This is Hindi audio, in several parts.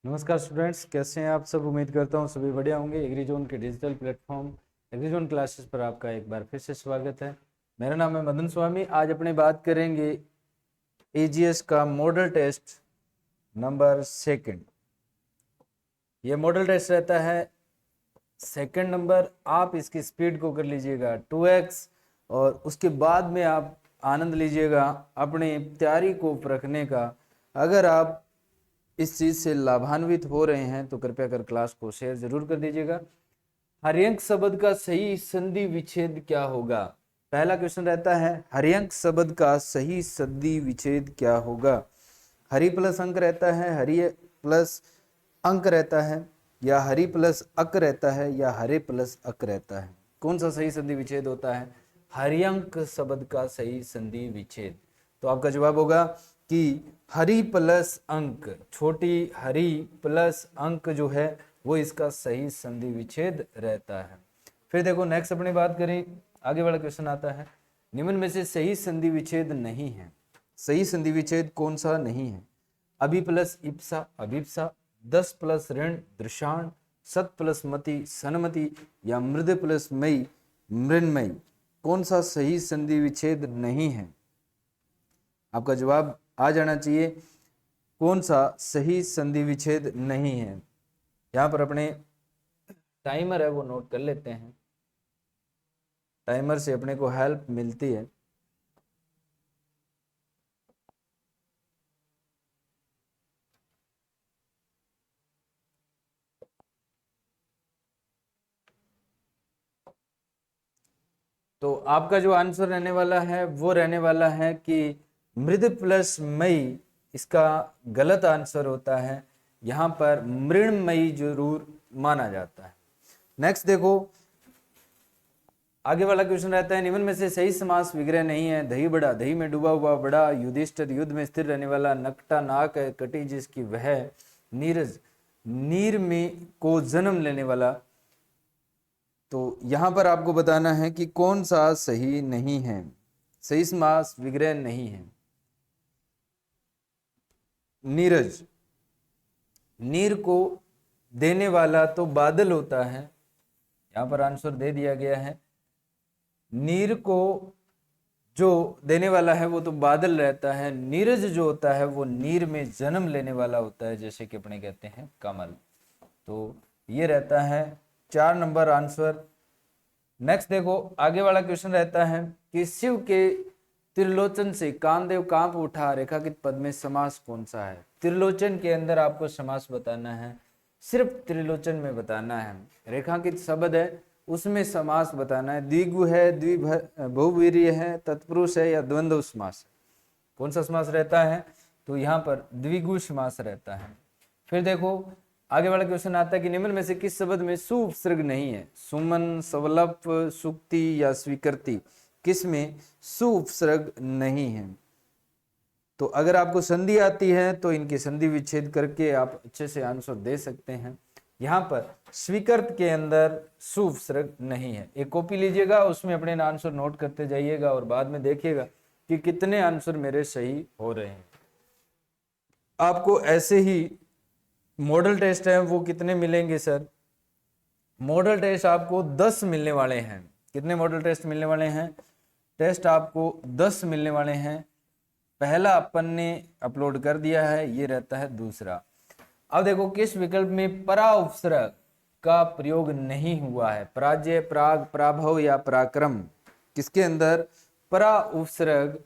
नमस्कार स्टूडेंट्स, कैसे हैं आप सब। उम्मीद करता हूं सभी बढ़िया होंगे। एग्रीजोन के डिजिटल प्लेटफॉर्म एग्रीजोन क्लासेस पर आपका एक बार फिर से स्वागत है। मेरा नाम है मदन स्वामी। आज अपने बात करेंगे एजीएस का मॉडल टेस्ट नंबर सेकंड। ये मॉडल टेस्ट रहता है सेकंड नंबर। आप इसकी स्पीड को कर लीजिएगा 2x और उसके बाद में आप आनंद लीजिएगा अपनी तैयारी को परखने का। अगर आप इस चीज से लाभान्वित हो रहे हैं तो कृपया कर क्लास को शेयर जरूर कर दीजिएगा। हर्यंक शब्द का सही संधि विच्छेद क्या होगा। पहला क्वेश्चन रहता है हर्यंक शब्द का सही संधि विच्छेद क्या होगा। हरि प्लस अंक रहता है, हरि प्लस अंक रहता है, या हरि प्लस अक रहता है, या हरे प्लस अक रहता है। कौन सा सही संधि विच्छेद होता है। हर्यंक शब्द का सही संधि विच्छेद। तो आपका जवाब होगा कि हरि प्लस अंक, छोटी हरि प्लस अंक जो है वो इसका सही संधि विच्छेद रहता है। फिर देखो नेक्स्ट अपनी बात करें, आगे वाला क्वेश्चन आता है निम्न में से सही संधि विच्छेद नहीं है। सही संधि विच्छेद कौन सा नहीं है। अभि प्लस इप्सा अभिप्सा, दस प्लस ऋण दृशान, सत प्लस मति सन्मति, या मृद प्लस मई मृन्मयी। कौन सा सही संधि विच्छेद नहीं है। आपका जवाब आ जाना चाहिए कौन सा सही संधि विच्छेद नहीं है। यहां पर अपने टाइमर है वो नोट कर लेते हैं। टाइमर से अपने को हेल्प मिलती है। तो आपका जो आंसर रहने वाला है वो रहने वाला है कि मृद प्लस मई इसका गलत आंसर होता है। यहां पर मृण्मयी जरूर माना जाता है। नेक्स्ट देखो आगे वाला क्वेश्चन रहता है निम्न में से सही समास विग्रह नहीं है। दही बड़ा, दही में डूबा हुआ बड़ा, युधिष्ठिर युद्ध में स्थिर रहने वाला, नकटा नाक है कटी जिसकी वह, नीरज नीर में को जन्म लेने वाला। तो यहां पर आपको बताना है कि कौन सा सही नहीं है, सही समास विग्रह नहीं है। नीरज, नीर को देने वाला तो बादल होता है। यहां पर आंसर दे दिया गया है। नीर को जो देने वाला है वो तो बादल रहता है। नीरज जो होता है वो नीर में जन्म लेने वाला होता है, जैसे कि अपने कहते हैं कमल। तो ये रहता है 4 नंबर आंसर। नेक्स्ट देखो आगे वाला क्वेश्चन रहता है कि शिव के त्रिलोचन से कामदेव कांप उठा, रेखांकित पद में समास कौन सा है। त्रिलोचन के अंदर आपको समास बताना है, सिर्फ त्रिलोचन में बताना है। रेखांकित शब्द है उसमें समास बताना है। द्विगु है, बहुवीर्य है, तत्पुरुष है, या द्वंद्व समास है। कौन सा समास रहता है। तो यहाँ पर द्विगु समास रहता है। फिर देखो आगे वाला क्वेश्चन आता है कि निम्न में से किस शब्द में सु उपसर्ग नहीं है। सुमन, सवलप, सुक्ति, या स्वीकृति। किस में सु उपसर्ग नहीं है। तो अगर आपको संधि आती है तो इनकी संधि विच्छेद करके आप अच्छे से आंसर दे सकते हैं। यहां पर स्वीकृत के अंदर सु उपसर्ग नहीं है। एक कॉपी लीजिएगा, उसमें अपने आंसर नोट करते जाइएगा और बाद में देखिएगा कि कितने आंसर मेरे सही हो रहे हैं। आपको ऐसे ही मॉडल टेस्ट है वो कितने मिलेंगे सर। मॉडल टेस्ट आपको 10 मिलने वाले हैं। कितने मॉडल टेस्ट मिलने वाले हैं। टेस्ट आपको 10 मिलने वाले हैं। पहला अपन ने अपलोड कर दिया है, ये रहता है दूसरा। अब देखो किस विकल्प में परा उपसर्ग का प्रयोग नहीं हुआ है। पराजय, प्राग, पराभव, या पराक्रम। किसके अंदर परा उपसर्ग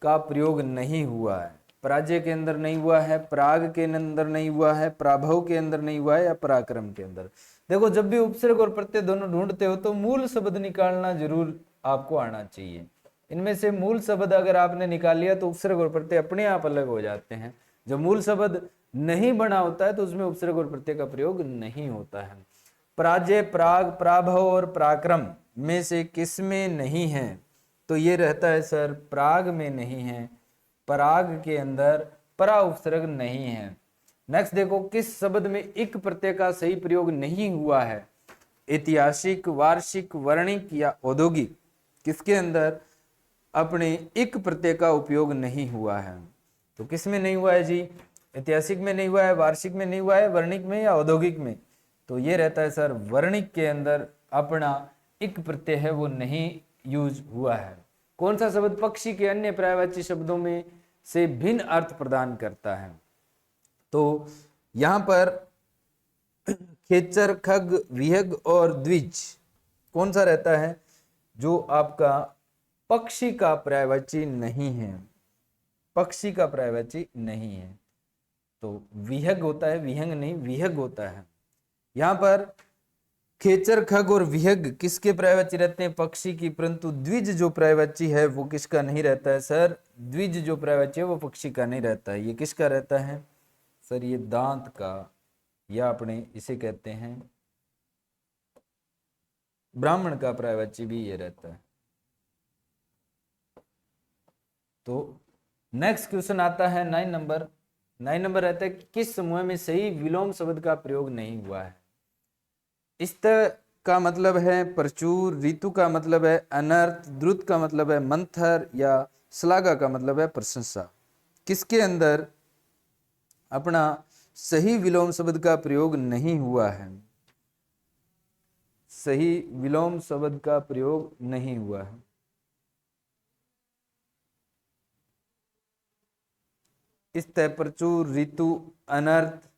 का प्रयोग नहीं हुआ है। पराजय के अंदर नहीं हुआ है, प्राग के अंदर नहीं हुआ है, पराभव के अंदर नहीं हुआ है, या पराक्रम के अंदर। देखो जब भी उपसर्ग और प्रत्यय दोनों ढूंढते हो तो मूल शब्द निकालना जरूर आपको आना चाहिए। इनमें से मूल शब्द अगर आपने निकाल लिया तो उपसर्ग और प्रत्यय अपने आप अलग हो जाते हैं। जो मूल शब्द नहीं बना होता है तो उसमें उपसर्ग और प्रत्यय का प्रयोग नहीं होता है। पराजय, प्राग, पराभव और पराक्रम में से किस में नहीं है। तो ये रहता है सर प्राग में नहीं है, पराग के अंदर परा उपसर्ग नहीं है। नेक्स्ट देखो किस शब्द में इक प्रत्यय का सही प्रयोग नहीं हुआ है। ऐतिहासिक, वार्षिक, वर्णिक, या औद्योगिक। किसके अंदर अपने इक प्रत्यय का उपयोग नहीं हुआ है। तो किस में नहीं हुआ है जी। ऐतिहासिक में नहीं हुआ है, वार्षिक में नहीं हुआ है, वर्णिक में या औद्योगिक में, तो ये रहता है सर वर्णिक के अंदर अपना इक प्रत्यय है वो नहीं यूज हुआ है। कौन सा शब्द पक्षी के अन्य पर्यायवाची शब्दों में से भिन्न अर्थ प्रदान करता है? तो यहां पर खेचर, खग, विहग और द्विज कौन सा रहता है जो आपका पक्षी का पर्यायवाची नहीं है? पक्षी का पर्यायवाची नहीं है, तो विहग होता है, विहंग नहीं विहग होता है। यहां पर खेचर, खग और विहग किसके पर्यायवाची रहते हैं? पक्षी की। परंतु द्विज जो पर्यायवाची है वो किसका नहीं रहता है सर? द्विज जो पर्यायवाची है वो पक्षी का नहीं रहता है। ये किसका रहता है सर? ये दांत का, या अपने इसे कहते हैं ब्राह्मण का पर्यायवाची भी ये रहता है। तो नेक्स्ट क्वेश्चन आता है 9 नंबर। 9 नंबर रहता है कि किस समूह में सही विलोम शब्द का प्रयोग नहीं हुआ है? इस्त का मतलब है प्रचुर, ऋतु का मतलब है अनर्थ, द्रुत का मतलब है मंथर, या श्लाघा का मतलब है प्रशंसा। किसके अंदर अपना सही विलोम शब्द का प्रयोग नहीं हुआ है? सही विलोम शब्द का प्रयोग नहीं हुआ है। इस तय, प्रचुर, ऋतु, अनर्थ,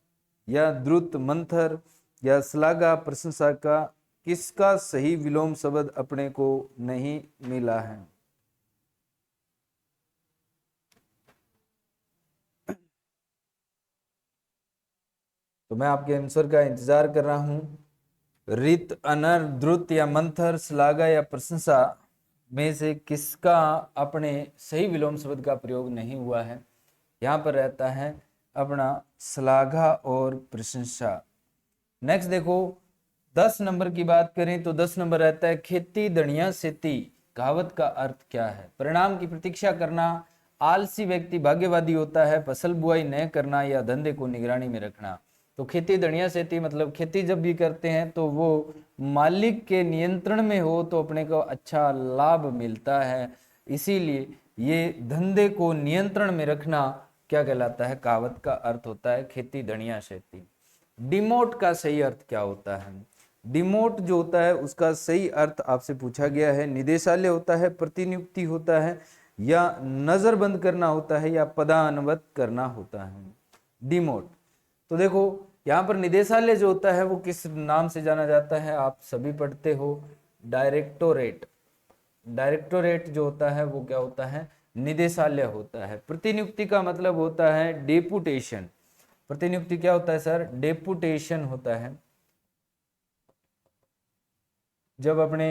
या द्रुत, मंथर, या श्लाघा, प्रशंसा का किसका सही विलोम शब्द अपने को नहीं मिला है? तो मैं आपके आंसर का इंतजार कर रहा हूं। रित, अनर, द्रुत या मंथर, श्लाघा या प्रशंसा में से किसका अपने सही विलोम शब्द का प्रयोग नहीं हुआ है? यहां पर रहता है अपना श्लाघा और प्रशंसा। नेक्स्ट देखो 10 नंबर की बात करें तो 10 नंबर रहता है खेती धनिया सेती कहावत का अर्थ क्या है? परिणाम की प्रतीक्षा करना, आलसी व्यक्ति भाग्यवादी होता है, फसल बुआई न करना, या धंधे को निगरानी में रखना। तो खेती धनिया सेती मतलब खेती जब भी करते हैं तो वो मालिक के नियंत्रण में हो तो अपने को अच्छा लाभ मिलता है, इसीलिए ये धंधे को नियंत्रण में रखना क्या कहलाता है? कहावत का अर्थ होता है खेती धनिया सेती। डिमोट का सही अर्थ क्या होता है? डिमोट जो होता है उसका सही अर्थ आपसे पूछा गया है। निदेशालय होता है, प्रतिनियुक्ति होता है, या नजरबंद करना होता है, या पदानुवत करना होता है। डिमोट तो देखो यहाँ पर निदेशालय जो होता है वो किस नाम से जाना जाता है? आप सभी पढ़ते हो, डायरेक्टोरेट। डायरेक्टोरेट जो होता है वो क्या होता है? निदेशालय होता है। प्रतिनियुक्ति का मतलब होता है डेपुटेशन। प्रतिनियुक्ति क्या होता है सर? डेपुटेशन होता है। जब अपने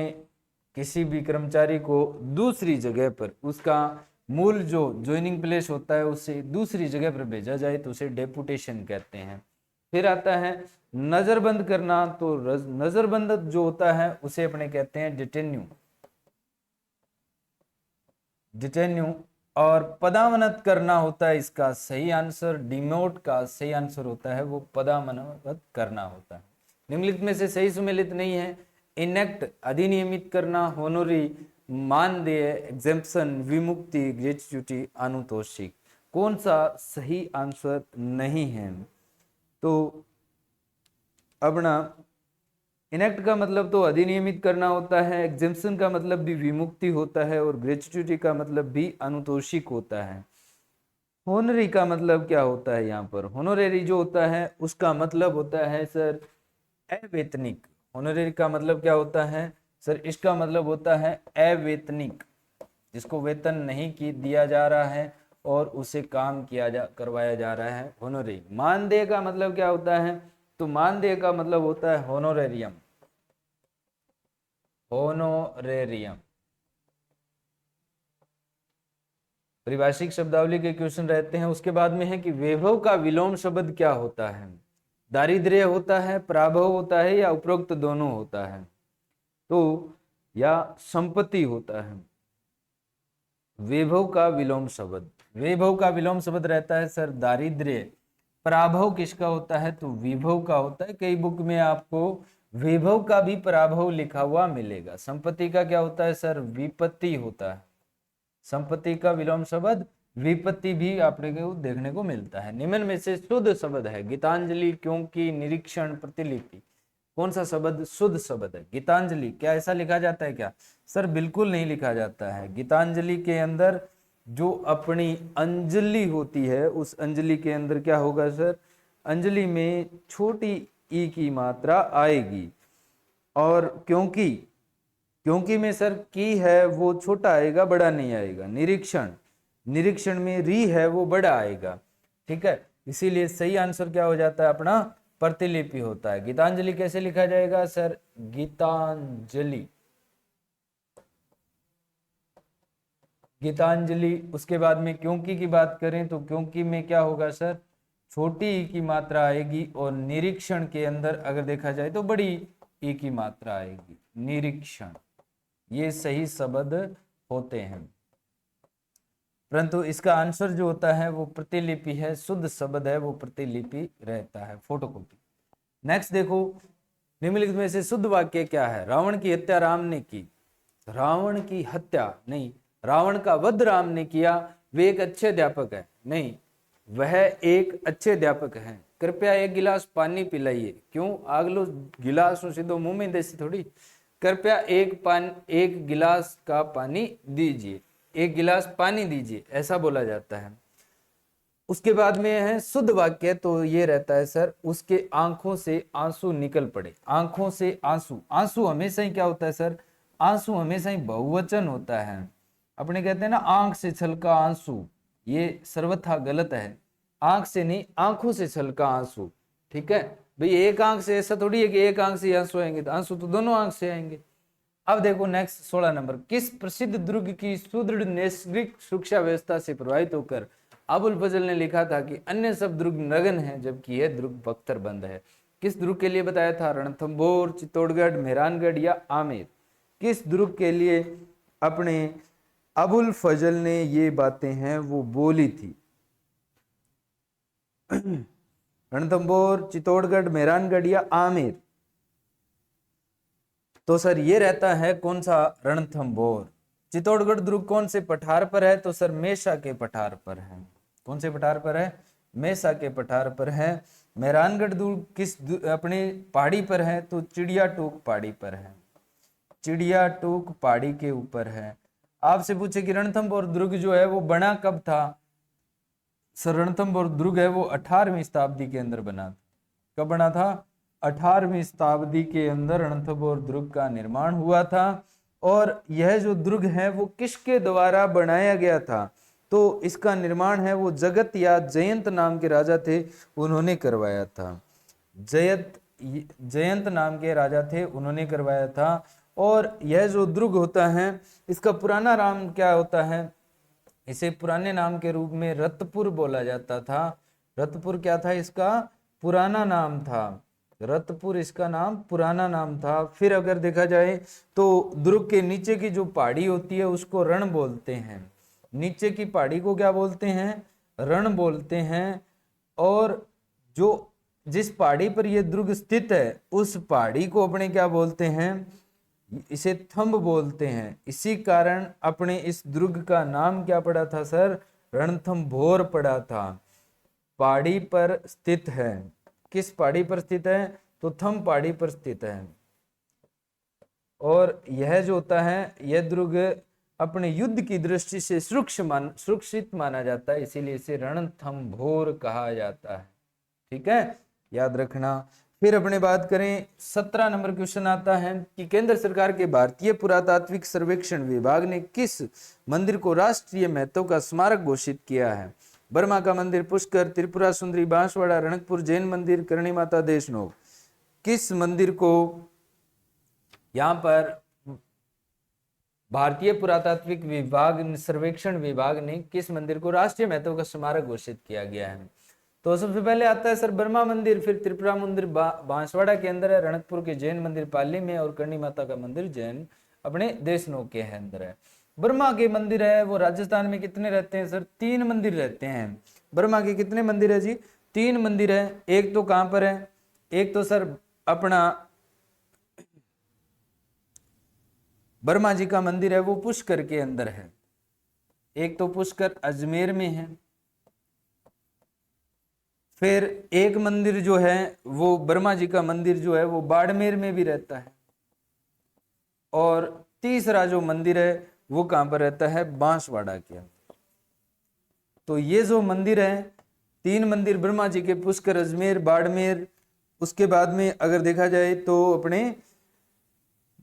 किसी भी कर्मचारी को दूसरी जगह पर उसका मूल जो ज्वाइनिंग प्लेस होता है उससे दूसरी जगह पर भेजा जाए तो उसे डेपुटेशन कहते हैं। फिर आता है नजरबंद करना, तो नजरबंद जो होता है उसे अपने कहते हैं डिटेन्यू। डिटेन्यू और पदावनत करना होता है इसका सही आंसर। डिमोट का सही आंसर होता है वो पदावनत करना होता है। निम्नलिखित में से सही सुमेलित नहीं है। इनेक्ट अधिनियमित करना, होनोरी मानदेय, एग्जेम्पशन विमुक्ति, ग्रेच्युटी अनुतोषिक, कौन सा सही आंसर नहीं है? तो अपना इनेक्ट का मतलब तो अधिनियमित करना होता है, एग्जेम्पशन का मतलब भी विमुक्ति होता है, और ग्रेच्युटी का मतलब भी अनुतोषिक होता है। होनरी का मतलब क्या होता है? यहाँ पर होनोरेरी जो होता है उसका मतलब होता है सर अवेतनिक। होनोरेरी का मतलब क्या होता है सर? इसका मतलब होता है अवेतनिक, जिसको वेतन नहीं की दिया जा रहा है और उसे काम करवाया जा रहा है, होनोरी। मानदेय का मतलब क्या होता है? तो मानदेय का मतलब होता है होनोरेरियम। होनोरेरियम। परिभाषिक शब्दावली के क्वेश्चन रहते हैं। उसके बाद में है कि वैभव का विलोम शब्द क्या होता है? दारिद्र्य होता है, पराभव होता है, या उपरोक्त दोनों होता है? तो या संपत्ति होता है। वैभव का विलोम शब्द, वैभव का विलोम शब्द रहता है सर दारिद्र्य। पराभव किसका होता है? तो विभव का होता है। कई बुक में आपको वैभव का भी पराभव लिखा हुआ मिलेगा। संपत्ति का क्या होता है सर? विपत्ति होता है। संपत्ति का विलोम शब्द विपत्ति भी आपने को देखने को मिलता है। निम्न में से शुद्ध शब्द है गीतांजलि, क्योंकि, निरीक्षण, प्रतिलिपि। कौन सा शब्द शुद्ध शब्द है? गीतांजलि। क्या ऐसा लिखा जाता है क्या? सर बिल्कुल नहीं लिखा जाता है। गीतांजलि के अंदर जो अपनी अंजलि होती है, उस अंजलि के अंदर क्या होगा सर? अंजलि में छोटी ई की मात्रा आएगी। और क्योंकि, क्योंकि में सर की है वो छोटा आएगा, बड़ा नहीं आएगा। निरीक्षण, निरीक्षण में री है वो बड़ा आएगा। ठीक है, इसीलिए सही आंसर क्या हो जाता है अपना? प्रतिलिपि होता है। गीतांजलि कैसे लिखा जाएगा सर? गीतांजलि, गीतांजलि। उसके बाद में क्योंकि की बात करें तो क्योंकि में क्या होगा सर? छोटी ई की मात्रा आएगी। और निरीक्षण के अंदर अगर देखा जाए तो बड़ी ई की मात्रा आएगी। निरीक्षण, ये सही शब्द होते हैं। परंतु इसका आंसर जो होता है वो प्रतिलिपि है, शुद्ध शब्द है वो प्रतिलिपि रहता है, फोटोकॉपी। नेक्स्ट देखो, निम्नलिखित में से शुद्ध वाक्य क्या है? रावण की हत्या राम ने की। रावण की हत्या नहीं, रावण का वध राम ने किया। वे एक अच्छे अध्यापक है नहीं, वह एक अच्छे अध्यापक हैं। कृपया एक गिलास पानी पिलाइए। क्यों? आगलो गिलास सीधो मुंह में देसी थोड़ी। कृपया एक गिलास का पानी दीजिए, एक गिलास पानी दीजिए, ऐसा बोला जाता है। उसके बाद में है शुद्ध वाक्य, तो ये रहता है सर, उसके आंखों से आंसू निकल पड़े। आंखों से आंसू, आंसू हमेशा ही क्या होता है सर? आंसू हमेशा ही बहुवचन होता है। अपने कहते हैं ना आंख से छलका आंसू, ये सर्वथा गलत है। आंख से नहीं, आंखों से छलका आंसू। ठीक है भाई, एक आंख से ऐसा थोड़ी है कि एक आंख से आंसू आएंगे, तो आंसू तो दोनों आंख से आएंगे। अब देखो नेक्स्ट 16 नंबर, किस प्रसिद्ध दुर्ग की सुदृढ़ नैसर्गिक सुरक्षा व्यवस्था से प्रभावित होकर अबुल फजल ने लिखा था कि अन्य सब दुर्ग नगन है जबकि यह दुर्ग बख्तर बंद है? किस दुर्ग के लिए बताया था? रणथंभौर, चित्तौड़गढ़, मेहरानगढ़ या आमेर? किस दुर्ग के लिए अपने अबुल फजल ने ये बातें हैं वो बोली थी? रणथंभौर, चित्तौड़गढ़, मेहरानगढ़ या आमेर? तो सर ये रहता है कौन सा? रणथंभौर। चित्तौड़गढ़ दुर्ग कौन से पठार पर है? तो सर मेषा के पठार पर है। कौन से पठार पर है? मेषा के पठार पर है। मेहरानगढ़ दुर्ग किस अपने पहाड़ी पर है? तो चिड़िया टोक पहाड़ी पर है। चिड़िया टोक पहाड़ी के ऊपर है। आपसे पूछे कि रणथंभौर दुर्ग जो है वो बना कब था? सर रणथंभौर दुर्ग है वो 18वीं शताब्दी के अंदर बना था। कब बना था? 18वीं शताब्दी के अंदर रणथंभौर दुर्ग का निर्माण हुआ था। और यह जो दुर्ग है वो किसके द्वारा बनाया गया था? तो इसका निर्माण है वो जगत या जयंत नाम के राजा थे, उन्होंने करवाया था। जयंत नाम के राजा थे, उन्होंने करवाया था। और यह जो दुर्ग होता है इसका पुराना नाम क्या होता है? इसे पुराने नाम के रूप में रतपुर बोला जाता था। रतपुर क्या था? इसका पुराना नाम था। रतपुर इसका नाम पुराना नाम था। फिर अगर देखा जाए तो दुर्ग के नीचे की जो पहाड़ी होती है उसको रण बोलते हैं। नीचे की पहाड़ी को क्या बोलते हैं? रण बोलते हैं। और जो जिस पहाड़ी पर यह दुर्ग स्थित है उस पहाड़ी को अपने क्या बोलते हैं? इसे थंब बोलते हैं। इसी कारण अपने इस दुर्ग का नाम क्या पड़ा था सर? रणथंभौर पड़ा था। पहाड़ी पर स्थित है। किस पहाड़ी पर स्थित है? तो थंब पहाड़ी पर स्थित है। और यह जो होता है यह दुर्ग अपने युद्ध की दृष्टि से सुरक्षित माना जाता है, इसीलिए इसे रणथंभौर कहा जाता है। ठीक है, याद रखना। फिर अपने बात करें 17 नंबर क्वेश्चन आता है कि केंद्र सरकार के भारतीय पुरातात्विक सर्वेक्षण विभाग ने किस मंदिर को राष्ट्रीय महत्व का स्मारक घोषित किया है? बर्मा का मंदिर, पुष्कर, त्रिपुरा सुंदरी, बांसवाड़ा, रणकपुर जैन मंदिर, करणी माता देशनोक? किस मंदिर को यहाँ पर भारतीय पुरातात्विक विभाग सर्वेक्षण विभाग ने किस मंदिर को राष्ट्रीय महत्व का स्मारक घोषित किया गया है? तो सबसे पहले आता है सर बर्मा मंदिर, फिर त्रिपुरा मंदिर बांसवाड़ा के अंदर है, रणकपुर के जैन मंदिर पाली में, और करणी माता का मंदिर जैन अपने देशनोक के अंदर है। बर्मा के मंदिर है वो राजस्थान में कितने रहते हैं सर? 3 मंदिर रहते हैं। बर्मा के कितने मंदिर है जी? 3 मंदिर है। एक तो कहां पर है? एक तो सर अपना बर्मा जी का मंदिर है वो पुष्कर के अंदर है। एक तो पुष्कर अजमेर में है, फिर एक मंदिर जो है वो ब्रह्मा जी का मंदिर जो है वो बाड़मेर में भी रहता है, और तीसरा जो मंदिर है वो कहां पर रहता है, बांसवाड़ा के अंदर। तो ये जो मंदिर है, 3 मंदिर ब्रह्मा जी के, पुष्कर, अजमेर, बाड़मेर, उसके बाद में अगर देखा जाए तो अपने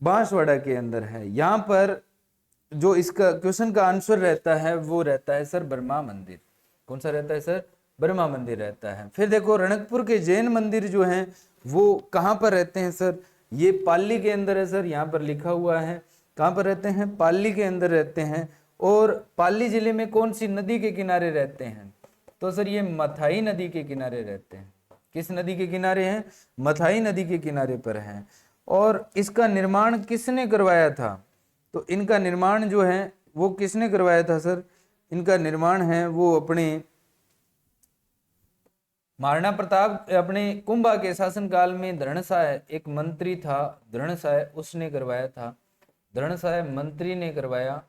बांसवाड़ा के अंदर है। यहां पर जो इसका क्वेश्चन का आंसर रहता है वो रहता है सर ब्रह्मा मंदिर। कौन सा रहता है सर, ब्रह्मा मंदिर रहता है। फिर देखो रणकपुर के जैन मंदिर जो हैं वो कहां पर रहते हैं सर, ये पाली के अंदर है सर, यहाँ पर लिखा हुआ है कहां पर रहते हैं, पाली के अंदर रहते हैं। और पाली जिले में कौन सी नदी के किनारे रहते हैं, तो सर ये मथाई नदी के किनारे रहते हैं। किस नदी के किनारे हैं, मथाई नदी के किनारे पर हैं। और इसका निर्माण किसने करवाया था, तो इनका निर्माण जो है वो किसने करवाया था सर, इनका निर्माण है वो अपने महाराणा प्रताप, अपने कुंभा के शासनकाल में धरणसाय एक मंत्री था, धरणसाय उसने करवाया था, धरणसाय मंत्री ने करवाया।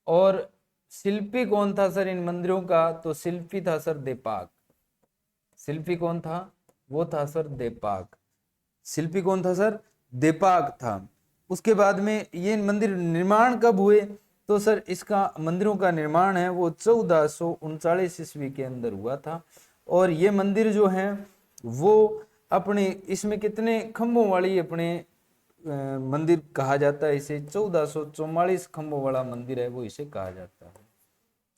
और शिल्पी कौन था सर इन मंदिरों का, तो शिल्पी था सर देपाक। शिल्पी कौन था, वो था सर देपाक। शिल्पी कौन था सर, देपाक था। उसके बाद में ये मंदिर निर्माण कब हुए, तो सर इसका मंदिरों का निर्माण है वो 1439 ईस्वी के अंदर हुआ था। और ये मंदिर जो है वो अपने इसमें कितने खंभों वाली अपने मंदिर कहा जाता है, इसे 1444 खंभों वाला मंदिर है वो इसे कहा जाता है।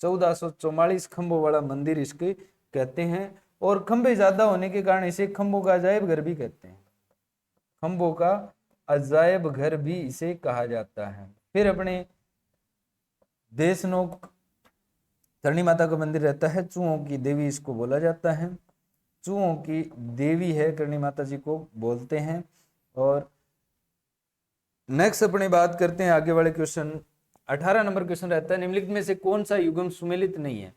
1444 खंभों वाला मंदिर इसके कहते हैं। और खंभे ज्यादा होने के कारण इसे खंभों का अजायब घर भी कहते हैं, खंभों का अजायब घर भी इसे कहा जाता है। फिर अपने देशनोक धरणी माता का मंदिर रहता है, चूहों की देवी इसको बोला जाता है, चूहों की देवी है करणी माता जी को बोलते हैं। और नेक्स्ट अपने बात करते हैं आगे वाले क्वेश्चन। 18 नंबर क्वेश्चन रहता है, निम्नलिखित में से कौन सा युगम सुमेलित नहीं है।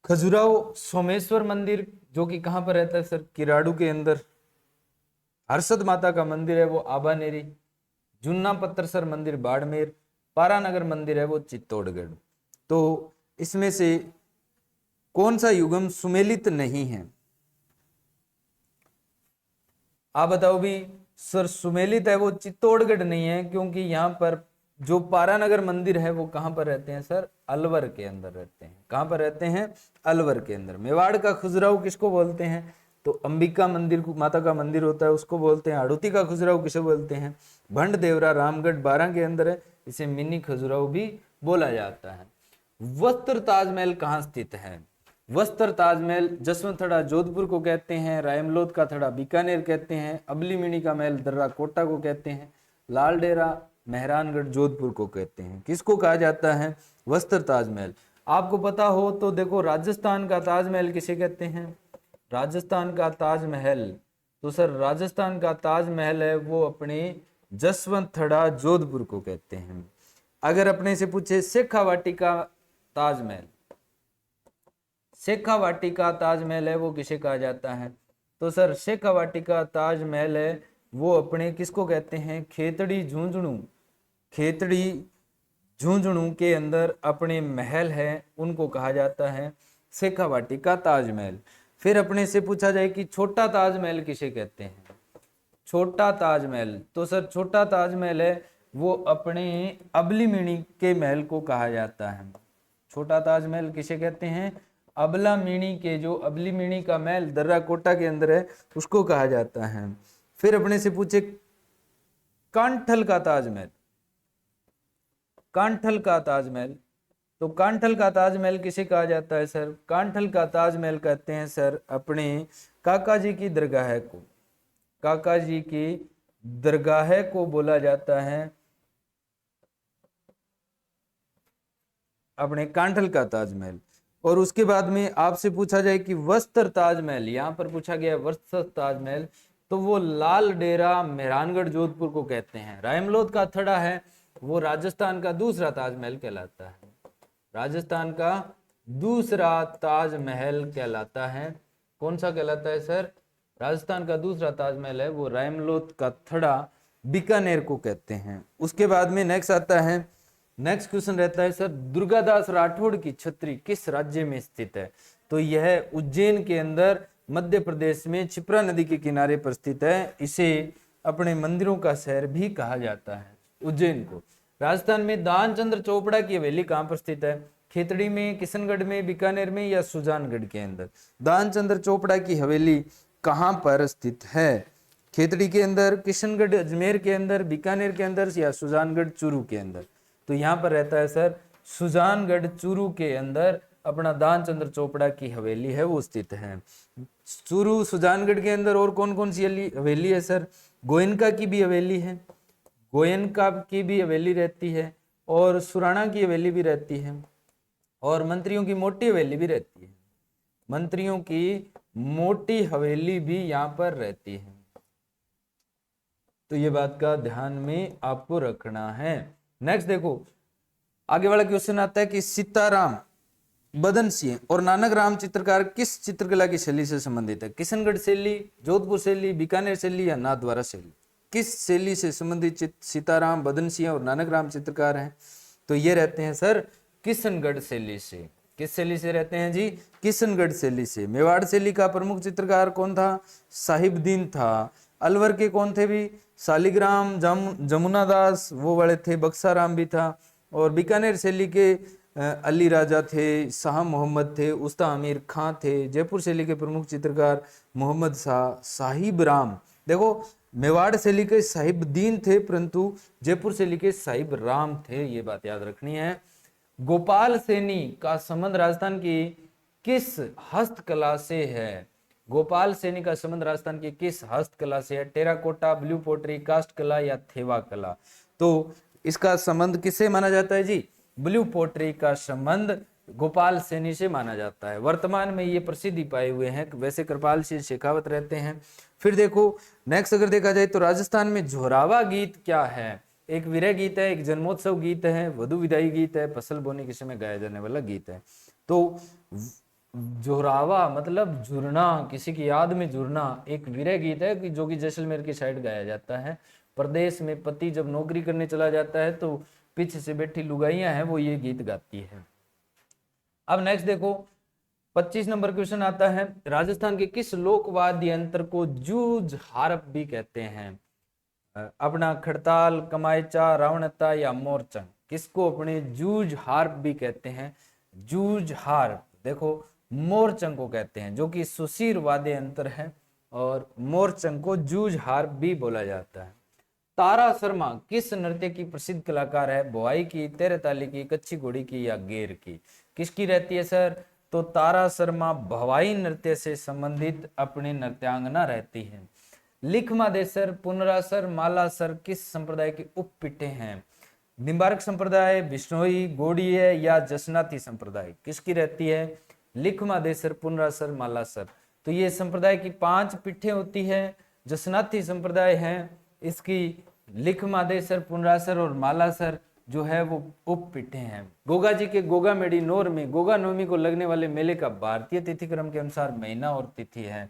खजुराहो सोमेश्वर मंदिर जो कि कहां पर रहता है सर, किराड़ू के अंदर। हर्षद माता का मंदिर है वो आबानेरी। जुन्ना पत्थरसर मंदिर बाड़मेर। पारानगर मंदिर है वो चित्तौड़गढ़। तो इसमें से कौन सा युगम सुमेलित नहीं है, आप बताओ भी। सर सुमेलित है वो चित्तौड़गढ़ नहीं है, क्योंकि यहाँ पर जो पारानगर मंदिर है वो कहां पर रहते हैं सर, अलवर के अंदर रहते हैं। कहां पर रहते हैं, अलवर के अंदर। मेवाड़ का खजुराहो किसको बोलते हैं, तो अंबिका मंदिर माता का मंदिर होता है उसको बोलते हैं। हाड़ौती का खजुराहो किसे बोलते हैं, भंड देवरा रामगढ़ 12 के अंदर है, इसे मिनी खजुराहो भी बोला जाता है। वस्त्र ताजमहल कहाँ स्थित है, वस्त्र ताजमहल जसवंत थड़ा जोधपुर को कहते हैं, रायमलोद का थड़ा बीकानेर कहते हैं, अबलीमिणी का महल दर्रा कोटा को कहते हैं, लाल डेरा मेहरानगढ़ जोधपुर को कहते हैं। किसको कहा जाता है, वस्त्र ताजमहल। आपको पता हो तो देखो राजस्थान का ताजमहल किसे कहते हैं, राजस्थान का ताजमहल, तो सर राजस्थान का ताजमहल है वो अपने जसवंत थड़ा जोधपुर को कहते हैं। अगर अपने से पूछे शेखावाटी का ताजमहल, शेखावाटी का ताजमहल है वो किसे कहा जाता है, तो सर शेखावाटी का ताजमहल है वो अपने किसको कहते हैं, खेतड़ी झुंझुनू, खेतड़ी झुंझुनू के अंदर अपने महल है उनको कहा जाता है शेखावाटी का ताजमहल। फिर अपने से पूछा जाए कि छोटा ताजमहल किसे कहते हैं, छोटा ताजमहल, तो सर छोटा ताजमहल है वो अपने अबलीमिणी के महल को कहा जाता है। छोटा ताजमहल किसे कहते हैं, अबलामिणी के, जो अबलीमिणी का महल दर्रा कोटा के अंदर है उसको कहा जाता है। फिर अपने से पूछे कांठल का ताजमहल, कांठल का ताजमहल, तो कांठल का ताजमहल किसे कहा जाता है सर, कांठल का ताजमहल कहते हैं सर अपने काका जी की दरगाह को, काका जी की दरगाह को बोला जाता है अपने कांठल का ताजमहल। और उसके बाद में आपसे पूछा जाए कि वस्त्र ताजमहल, यहां पर पूछा गया वस्त्र ताजमहल, तो वो लाल डेरा मेहरानगढ़ जोधपुर को कहते हैं। रायमलोद का थड़ा है वो राजस्थान का दूसरा ताजमहल कहलाता है, राजस्थान का दूसरा ताजमहल कहलाता है। कौन सा कहलाता है सर, राजस्थान का दूसरा ताजमहल है वो रायमलोद का थड़ा बीकानेर को कहते हैं। उसके बाद में नेक्स्ट आता है नेक्स्ट क्वेश्चन रहता है सर, दुर्गादास राठौड़ की छत्री किस राज्य में स्थित है? तो यह उज्जैन के अंदर मध्य प्रदेश में क्षिप्रा नदी के किनारे पर स्थित है। इसे अपने मंदिरों का शहर भी कहा जाता है उज्जैन को। राजस्थान में दानचंद्र चोपड़ा की हवेली कहां पर स्थित है? खेतड़ी में, किशनगढ़ में, बीकानेर में या सुजानगढ़ के अंदर? दानचंद्र चोपड़ा की हवेली कहां पर स्थित है? खेतड़ी के अंदर, किशनगढ़ अजमेर के अंदर, बीकानेर के अंदर या सुजानगढ़ चूरू के अंदर? तो यहाँ पर रहता है सर सुजानगढ़ चूरू के अंदर अपना दानचंद्र चोपड़ा की हवेली है वो स्थित है। चूरू सुजानगढ़ के अंदर और कौन कौन सी हवेली है सर? गोयनका की भी हवेली है, गोयनका की भी हवेली रहती है, और सुराणा की हवेली भी रहती है, और मंत्रियों की मोटी हवेली भी रहती है। मंत्रियों की मोटी हवेली भी यहाँ पर रहती है। तो ये बात का ध्यान में आपको रखना है। नेक्स्ट देखो, आगे वाला क्वेश्चन आता है कि सीताराम बदन सिंह और नानक राम चित्रकार किस चित्रकला की शैली से संबंधित है? किशनगढ़ शैली, जोधपुर शैली, बीकानेर शैली या नाथद्वारा शैली? किस शैली से संबंधित सीताराम बदन सिंह और नानक राम चित्रकार हैं? तो ये रहते हैं सर किशनगढ़ शैली से। किस शैली से रहते हैं जी? किशनगढ़ शैली से। मेवाड़ शैली का प्रमुख चित्रकार कौन था? साहिबदीन था। अलवर के कौन थे भी? शालिग्राम, जमुना दास वो वाले थे, बक्साराम भी था। और बीकानेर शैली के अली राजा थे, शाह मोहम्मद थे, उस्ता अमीर खां थे। जयपुर शैली के प्रमुख चित्रकार मोहम्मद शाह, साहिब राम। देखो मेवाड़ शैली के साहिबदीन थे, परंतु जयपुर शैली के साहिब राम थे, ये बात याद रखनी है। गोपाल सैनी का संबंध राजस्थान की किस हस्तकला से है? गोपाल सैनी का संबंध राजस्थान की किस हस्तकला से है? टेराकोटा, ब्लू पोटरी, कास्ट कला या थेवा कला? तो इसका संबंध किससे माना जाता है जी? ब्लू पोटरी का संबंध गोपाल सैनी से माना जाता है। वर्तमान में ये प्रसिद्धि पाए हुए हैं, वैसे कृपाल सिंह शेखावत रहते हैं। फिर देखो नेक्स्ट अगर देखा जाए तो राजस्थान में जोरावा गीत क्या है? एक विरह गीत है, एक जन्मोत्सव गीत है, वधु विदाई गीत है, फसल बोने के समय गाया जाने वाला गीत है। तो जोरावा मतलब जुड़ना, किसी की याद में जुड़ना, एक विरह गीत है कि जो कि जैसलमेर की साइड गाया जाता है। प्रदेश में पति जब नौकरी करने चला जाता है तो पीछे से बैठी लुगाइयां हैं वो ये गीत गाती है। अब नेक्स्ट देखो 25 नंबर क्वेश्चन आता है, राजस्थान के किस लोकवाद्य यंत्र को जूझ हारप भी कहते हैं? अपना खड़ताल, कमायचा, रावणता या मोरचंग? किसको अपने जूझ हार्प भी कहते हैं? जूझ हार्प देखो मोरचंग को कहते हैं, जो कि सुशीर वाद्य यंत्र है, और मोरचंग को जूझ हार्प भी बोला जाता है। तारा शर्मा किस नृत्य की प्रसिद्ध कलाकार है? भोआई की, तेरताली की, कच्ची घोड़ी की या गेर की? किसकी रहती है सर? तो तारा शर्मा भवाई नृत्य से संबंधित अपनी नृत्यांगना रहती है। लिखमादेसर, पुनरासर, मालासर किस संप्रदाय के उपपिटे हैं? निम्बार्क संप्रदाय, बिश्नोई, गोड़ीय या जसनाथी संप्रदाय? किसकी रहती है? लिखमादेसर, पुनरासर, मालासर। तो ये संप्रदाय की 5 पिठे होती है। जसनाथी संप्रदाय है, इसकी लिखमादेसर, पुनरासर और मालासर जो है वो उप पिठे हैं। गोगा जी के गोगा मेड़ी नौर में गोगा नवमी को लगने वाले मेले का भारतीय तिथि क्रम के अनुसार महीना और तिथि है?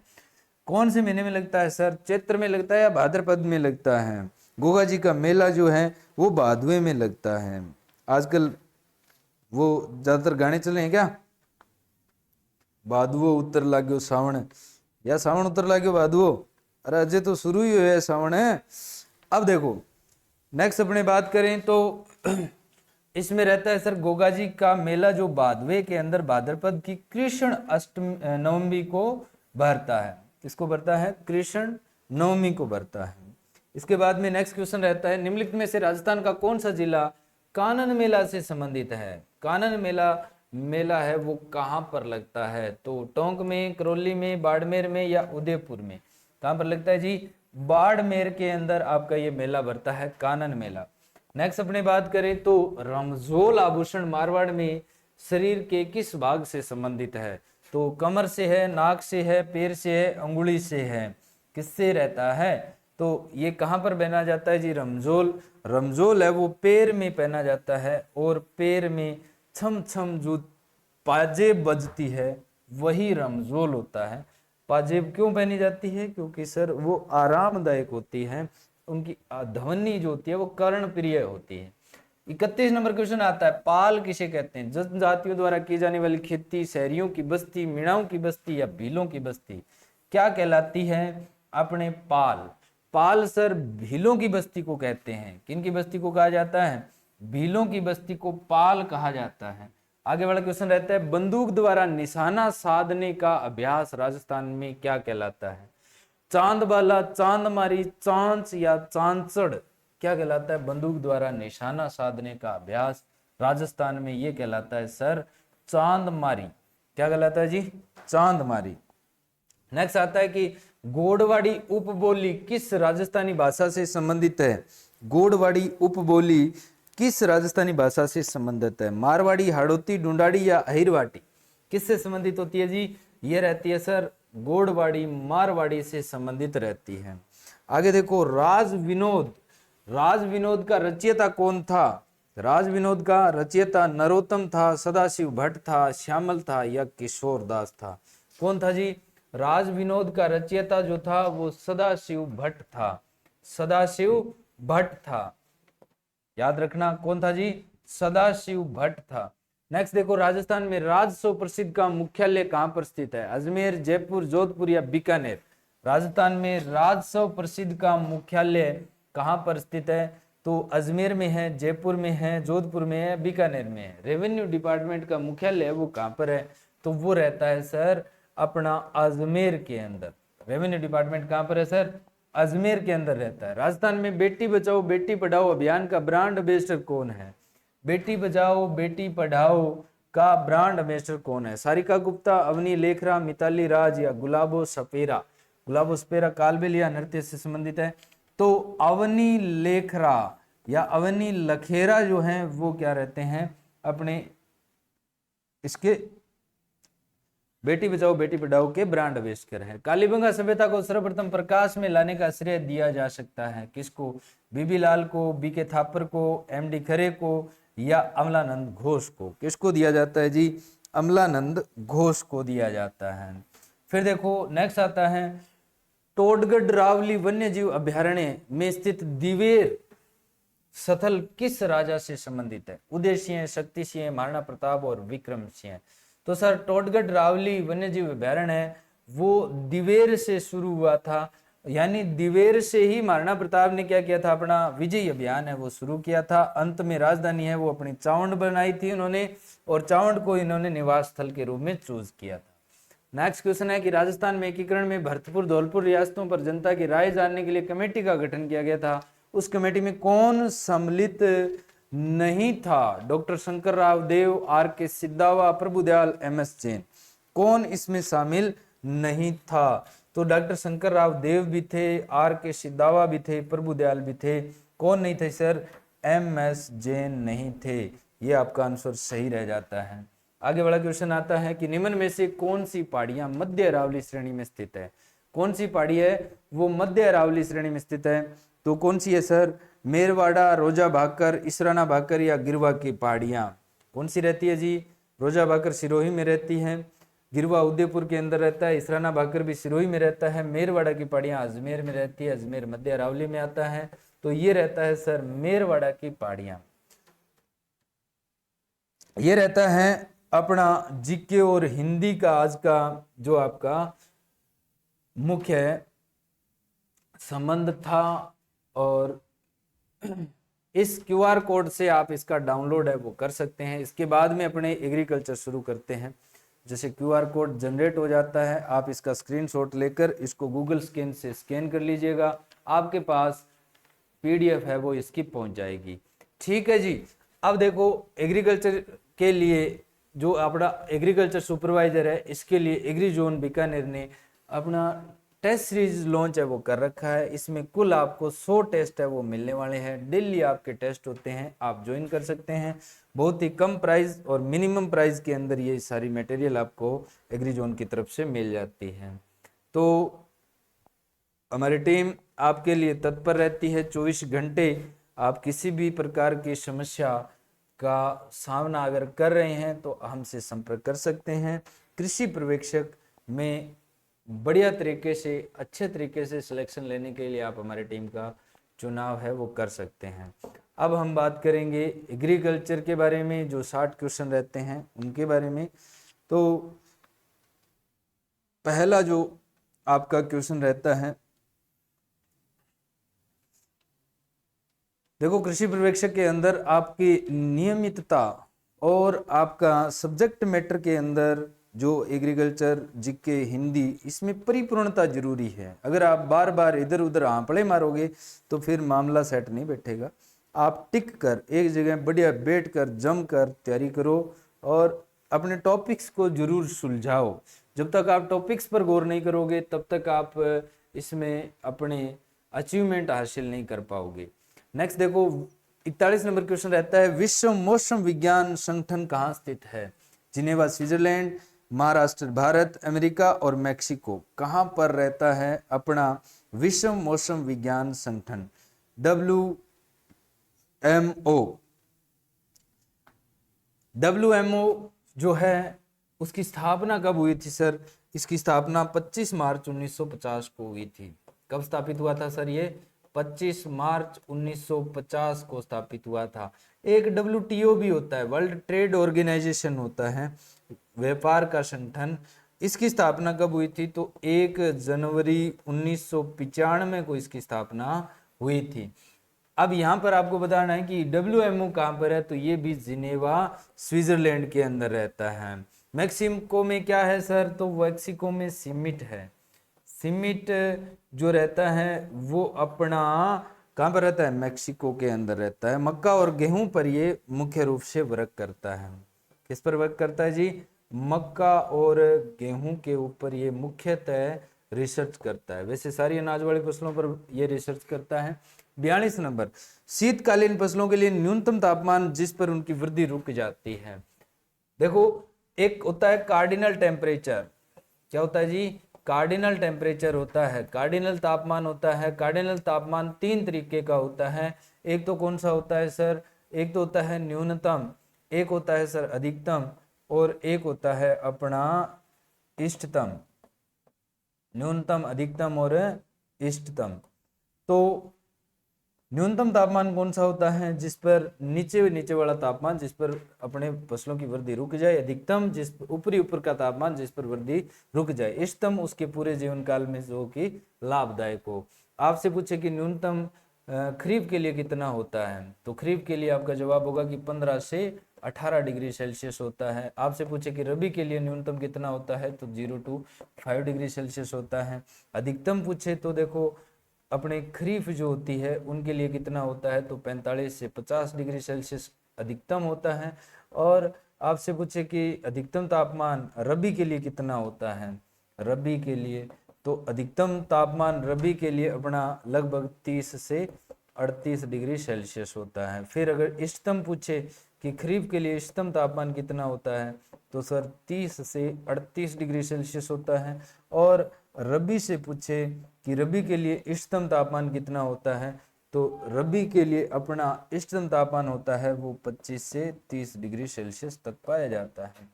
कौन से महीने में लगता है सर? चैत्र में लगता है या भाद्रपद में लगता है? गोगा जी का मेला जो है वो भादवे में लगता है। आजकल वो ज्यादातर गाने चले हैं क्या? भादवो उतर लाग्यो सावण, या सावण उतर लाग्यो भादवो? अरे अजय तो शुरू ही हुआ है सावण है। अब देखो नेक्स्ट अपने बात करें तो इसमें रहता है सर गोगा जी का मेला जो भादवे के अंदर भाद्रपद की कृष्ण अष्टमी नवमी को भरता है। किसको भरता है? कृष्ण नवमी को भरता है। इसके बाद में नेक्स्ट क्वेश्चन रहता है, निम्नलिखित में से राजस्थान का कौन सा जिला कानन मेला से संबंधित है? कानन मेला है वो कहां पर लगता है? तो टोंक में, करौली में, बाड़मेर में या उदयपुर में? कहां पर लगता है जी? बाड़मेर के अंदर आपका ये मेला भरता है, कानन मेला। नेक्स्ट अपने बात करें तो रमजोल आभूषण मारवाड़ में शरीर के किस भाग से संबंधित है? तो कमर से है, नाक से है, पैर से है, अंगुली से है? किससे रहता है? तो ये कहां पर पहना जाता है जी? रमजोल है वो पैर में पहना जाता है, और पैर में छम छम जो पाजेब बजती है वही रमजोल होता है। पाजेब क्यों पहनी जाती है? क्योंकि सर वो आरामदायक होती है, उनकी ध्वनि जो होती है वो कर्ण प्रिय होती है। 31 नंबर क्वेश्चन आता है, पाल किसे कहते हैं? जनजातियों द्वारा की जाने वाली खेती, शहरियों की बस्ती, मीणाओं की बस्ती या भीलों की बस्ती क्या कहलाती है? अपने पाल। पाल सर भीलों की बस्ती को कहते हैं। किन की बस्ती को कहा जाता है? भीलों की बस्ती को पाल कहा जाता है। आगे वाला क्वेश्चन रहता है, बंदूक द्वारा निशाना साधने का अभ्यास राजस्थान में क्या कहलाता है? चांदबाला, चांदमारी, चांच या चांचड़ क्या कहलाता है? बंदूक द्वारा निशाना साधने का अभ्यास राजस्थान में ये कहलाता है सर चांदमारी। क्या कहलाता है जी? चांदमारी। नेक्स्ट आता है कि गोडवाड़ी उपबोली किस राजस्थानी भाषा से संबंधित है? गोडवाड़ी उपबोली किस राजस्थानी भाषा से संबंधित है? मारवाड़ी, हाड़ौती, ढूंढाड़ी या अहिरवाटी किससे संबंधित होती है जी? ये रहती है सर गोडवाड़ी, मारवाड़ी से संबंधित रहती है। आगे देखो, राज विनोद। राज विनोद का रचयिता कौन था? राज विनोद का रचयिता नरोत्तम था, सदाशिव भट्ट था, श्यामल था या किशोर दास था? कौन था जी? राज विनोद का रचयिता जो था वो सदाशिव भट्ट था। सदाशिव भट्ट था, याद रखना। कौन था जी? सदाशिव भट्ट था। नेक्स्ट देखो, राजस्थान में राजस्व प्रसिद्ध का मुख्यालय कहां पर स्थित है? अजमेर, जयपुर, जोधपुर या बीकानेर? राजस्थान में राजस्व प्रसिद्ध का मुख्यालय कहां पर स्थित है? तो अजमेर में है, जयपुर में है, जोधपुर में है, बीकानेर में है। रेवेन्यू डिपार्टमेंट का मुख्यालय वो कहां पर है? तो वो रहता है सर अपना अजमेर के अंदर। रेवेन्यू डिपार्टमेंट कहां पर है सर? अजमेर के अंदर रहता है। राजस्थान में बेटी बचाओ बेटी पढ़ाओ अभियान का ब्रांड एम्बेसडर कौन है? बेटी बचाओ बेटी पढ़ाओ का ब्रांड एम्बेसडर कौन है? सारिका गुप्ता, अवनी लेखरा, मिताली राज या गुलाबो सपेरा? गुलाबो सपेरा कालबेलिया नृत्य से संबंधित है। तो अवनी लेखरा या अवनी लखेरा जो हैं वो क्या रहते हैं? अपने इसके बेटी बचाओ बेटी पढ़ाओ के ब्रांड एम्बेसडर है। कालीबंगा सभ्यता को सर्वप्रथम प्रकाश में लाने का श्रेय दिया जा सकता है किसको? बीबी लाल को, बीके थापर को, एमडी खरे को या अमलानंद घोष को? किसको दिया जाता है जी? अमलानंद घोष को दिया जाता है। फिर देखो नेक्स्ट आता है, टोडगढ़ रावली वन्य जीव अभ्यारण्य में स्थित दिवेर स्थल किस राजा से संबंधित है? उदय सिंह, शक्ति सिंह, महाराणा प्रताप और विक्रम सिंह? तो सर टोडगढ़ रावली वन्य जीव अभ्यारण्य है वो दिवेर से शुरू हुआ था, यानी दिवेर से ही महाराणा प्रताप ने क्या किया था? अपना विजय अभियान है वो शुरू किया था। अंत में राजधानी है वो अपनी चावंड बनाई थी उन्होंने, और चावंड को इन्होंने निवास स्थल के रूप में चूज किया था। नेक्स्ट क्वेश्चन है कि राजस्थान में एकीकरण में भरतपुर, धौलपुर रियासतों पर जनता की राय जानने के लिए कमेटी का गठन किया गया था। उस कमेटी में कौन सम्मिलित नहीं था? Doctor Shankar Rao Dev, R K Siddhava, Prabhudayal, M S Jain? कौन इसमें शामिल नहीं था? तो डॉक्टर शंकर राव देव भी थे, आर के सिद्धावा भी थे, प्रभुदयाल भी थे। कौन नहीं थे सर? एम एस जैन नहीं थे। ये आपका आंसर सही रह जाता है। आगे वाला क्वेश्चन आता है कि निम्न में से कौन सी पहाड़ियां मध्य अरावली श्रेणी में स्थित है? कौन सी पहाड़ी है वो मध्य अरावली श्रेणी में स्थित है? तो कौन सी है सर? मेरवाड़ा, रोजा भाकर, इसराना भाकर या गिरवा की पहाड़ियां? कौन सी रहती है जी? रोजा भाकर सिरोही में रहती है, गिरवा उदयपुर के अंदर रहता है, इसराना भाकर भी सिरोही में रहता है, मेरवाड़ा की पहाड़ियां अजमेर में रहती है, अजमेर मध्य अरावली में आता है। तो ये रहता है सर मेरवाड़ा की पहाड़ियां। ये रहता है अपना जीके और हिंदी का आज का जो आपका मुख्य संबंध था। और इस क्यूआर कोड से आप इसका डाउनलोड है वो कर सकते हैं। इसके बाद में अपने एग्रीकल्चर शुरू करते हैं। जैसे क्यूआर कोड जनरेट हो जाता है, आप इसका स्क्रीनशॉट लेकर इसको गूगल स्कैन से स्कैन कर लीजिएगा, आपके पास पीडीएफ है वो इसकी पहुंच जाएगी। ठीक है जी। अब देखो एग्रीकल्चर के लिए जो अपना एग्रीकल्चर सुपरवाइजर है, इसके लिए एग्री जोन बीकानेर ने अपना टेस्ट सीरीज लॉन्च है वो कर रखा है। इसमें कुल आपको 100 टेस्ट है वो मिलने वाले हैं। डेली आपके टेस्ट होते हैं, आप ज्वाइन कर सकते हैं। बहुत ही कम प्राइस और मिनिमम प्राइस के अंदर ये सारी मटेरियल आपको एग्री जोन की तरफ से मिल जाती है। तो हमारी टीम आपके लिए तत्पर रहती है 24 घंटे। आप किसी भी प्रकार की समस्या का सामना अगर कर रहे हैं तो हमसे संपर्क कर सकते हैं। कृषि पर्यवेक्षक में बढ़िया तरीके से, अच्छे तरीके से सिलेक्शन लेने के लिए आप हमारी टीम का चुनाव है वो कर सकते हैं। अब हम बात करेंगे एग्रीकल्चर के बारे में, जो 60 क्वेश्चन रहते हैं उनके बारे में। तो पहला जो आपका क्वेश्चन रहता है, देखो कृषि पर्यवेक्षक के अंदर आपकी नियमितता और आपका सब्जेक्ट मैटर के अंदर जो एग्रीकल्चर, जीके, हिंदी, इसमें परिपूर्णता जरूरी है। अगर आप बार बार इधर उधर आंकड़े मारोगे तो फिर मामला सेट नहीं बैठेगा। आप टिक कर एक जगह बढ़िया बैठ कर जम कर तैयारी करो और अपने टॉपिक्स को जरूर सुलझाओ। जब तक आप टॉपिक्स पर गौर नहीं करोगे तब तक आप इसमें अपने अचीवमेंट हासिल नहीं कर पाओगे। नेक्स्ट देखो 41 नंबर क्वेश्चन रहता है, विश्व मौसम विज्ञान संगठन कहाँ स्थित है? Geneva Switzerland, Maharashtra Bharat, America और मैक्सिको। कहाँ पर रहता है अपना विश्व मौसम विज्ञान संगठन? WMO जो है उसकी स्थापना कब हुई थी सर? इसकी स्थापना 25 मार्च 1950 को हुई थी। कब स्थापित हुआ था सर? ये 25 मार्च 1950 को स्थापित हुआ था। एक WTO भी होता है, वर्ल्ड ट्रेड ऑर्गेनाइजेशन होता है, व्यापार का संगठन। इसकी स्थापना कब हुई थी? तो 1 जनवरी 1995 को इसकी स्थापना हुई थी। अब यहाँ पर आपको बताना है कि WMO कहाँ पर है, तो ये भी जिनेवा स्विट्जरलैंड के अंदर रहता है। मैक्सिको में क्या है सर? तो मैक्सिको में सीमिट है। सीमिट जो रहता है वो अपना कहाँ पर रहता है? मैक्सिको के अंदर रहता है। मक्का और गेहूं पर ये मुख्य रूप से वर्क करता है। किस पर वर्क करता है जी? मक्का और गेहूं के ऊपर ये मुख्यतः रिसर्च करता है। वैसे सारी अनाज वाली फसलों पर ये रिसर्च करता है। 42 नंबर, शीतकालीन फसलों के लिए न्यूनतम तापमान जिस पर उनकी वृद्धि रुक जाती है। देखो एक होता है कार्डिनल टेम्परेचर। क्या होता है जी? कार्डिनल टेम्परेचर होता है, कार्डिनल तापमान होता है। कार्डिनल तापमान 3 तरीके का होता है। एक तो कौन सा होता है सर? एक तो होता है न्यूनतम, एक होता है सर अधिकतम, और एक होता है अपना इष्टतम। न्यूनतम, अधिकतम और इष्टतम। तो न्यूनतम तापमान कौन सा होता है? जिस पर नीचे वाला तापमान जिस पर अपने फसलों की वृद्धि रुक जाए। अधिकतम जिस ऊपर का तापमान जिस पर वृद्धि रुक जाए। इष्टतम उसके पूरे जीवन काल में जो कि लाभदायक हो। आपसे पूछे कि न्यूनतम खरीफ के लिए कितना होता है, तो खरीफ के लिए आपका जवाब होगा कि 15 से 18 डिग्री सेल्सियस होता है। आपसे पूछे कि रबी के लिए न्यूनतम कितना होता है, तो 0 to 5 डिग्री सेल्सियस होता है। अधिकतम पूछे तो देखो अपने खरीफ जो होती है उनके लिए कितना होता है, तो 45 से 50 डिग्री सेल्सियस अधिकतम होता है। और आपसे पूछे कि अधिकतम तापमान रबी के लिए कितना होता है, रबी के लिए तो अधिकतम तापमान रबी के लिए अपना लगभग 30 से 38 डिग्री सेल्सियस होता है। फिर अगर इष्टतम पूछे कि खरीफ के लिए इष्टतम तापमान कितना होता है, तो सर 30 से 38 डिग्री सेल्सियस होता है। और रबी से पूछे कि रबी के लिए इष्टतम तापमान कितना होता है, तो रबी के लिए अपना इष्टतम तापमान होता है वो 25 से 30 डिग्री सेल्सियस तक पाया जाता है।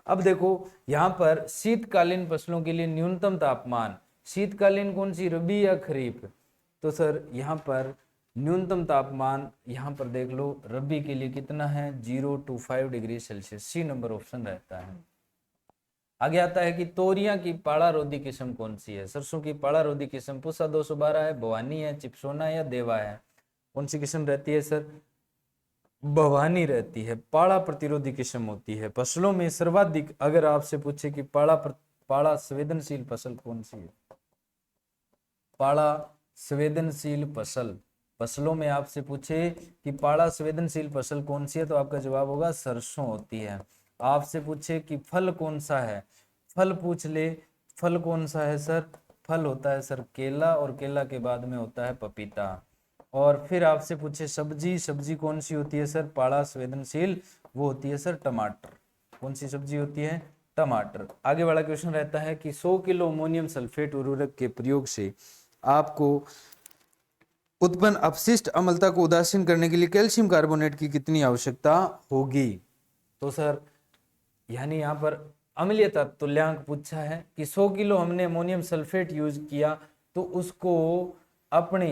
अब देखो यहाँ पर शीतकालीन फसलों के लिए न्यूनतम तापमान, शीतकालीन कौन सी, रबी या खरीफ? तो सर यहाँ पर न्यूनतम तापमान यहाँ पर देख लो रबी के लिए कितना है, 0 to 5 degree Celsius. C number option रहता है। आगे आता है कि तोरियां की पाड़ा रोधी किस्म कौन सी है? सरसों की पाड़ा रोधी किस्म पूसा 212 है, भवानी है, चिपसोना या देवा है? कौन सी किस्म रहती है सर? भवानी रहती है। पाड़ा प्रतिरोधी किस्म होती है। फसलों में सर्वाधिक अगर आपसे पूछे कि पाड़ा संवेदनशील फसल कौन सी है, पाड़ा संवेदनशील फसल, फसलों में आपसे पूछे कि पाड़ा संवेदनशील फसल कौन सी है, तो आपका जवाब होगा सरसों होती है। आपसे पूछे कि फल कौन सा है, फल पूछ ले, फल कौन सा है सर? फल होता है सर केला, और केला के बाद में होता है पपीता। और फिर आपसे पूछे सब्जी, सब्जी कौन सी होती है सर पाड़ा संवेदनशील? वो होती है सर टमाटर। कौन सी सब्जी होती है? टमाटर। आगे वाला क्वेश्चन रहता है कि 100 किलो अमोनियम सल्फेट उर्वरक के प्रयोग से आपको उत्पन्न अपशिष्ट अम्लता को उदासीन करने के लिए कैल्शियम कार्बोनेट की कितनी आवश्यकता होगी? तो सर यानी यहाँ पर अम्लीयता तुल्यांक पूछा है कि 100 किलो हमने अमोनियम सल्फेट यूज किया तो उसको अपने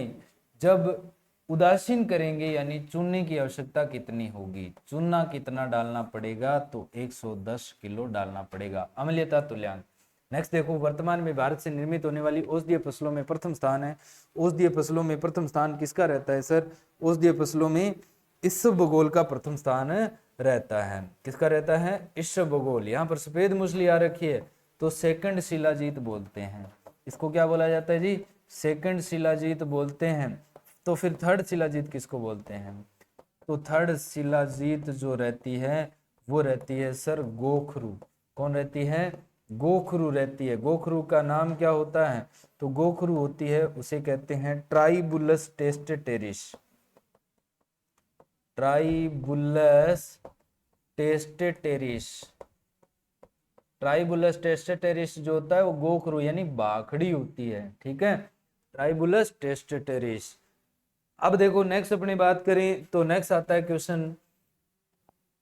जब उदासीन करेंगे यानी चूने की आवश्यकता कितनी होगी, चूना कितना डालना पड़ेगा, तो 110 किलो डालना पड़ेगा। अम्लीयता तुल्यांक। नेक्स्ट देखो, वर्तमान में भारत से निर्मित होने वाली औषधीय फसलों में प्रथम स्थान है। औषधीय फसलों में प्रथम स्थान किसका रहता है सर? औषधीय फसलों में इसबगोल का प्रथम स्थान रहता है। किसका रहता है? इसबगोल। यहाँ पर सफेद मूसली आ रखी है तो सेकंड शिलाजीत बोलते हैं। इसको क्या बोला जाता है जी? सेकंड शिलाजीत बोलते हैं। तो फिर थर्ड शिलाजीत किसको बोलते हैं? तो थर्ड शिलाजीत जो रहती है वो रहती है सर गोखरू। कौन रहती है? गोखरू रहती है। गोखरू का नाम क्या होता है? तो गोखरू होती है, उसे कहते हैं ट्राइबुलस टेस्टेटेरिस। ट्राइबुलस टेस्टेटेरिस। ट्राइबुलस टेस्टेटेरिस जो होता है वो गोखरू यानी बाखड़ी होती है। ठीक है, ट्राइबुलस टेस्टेटेरिस। अब देखो नेक्स्ट अपनी बात करें तो नेक्स्ट आता है क्वेश्चन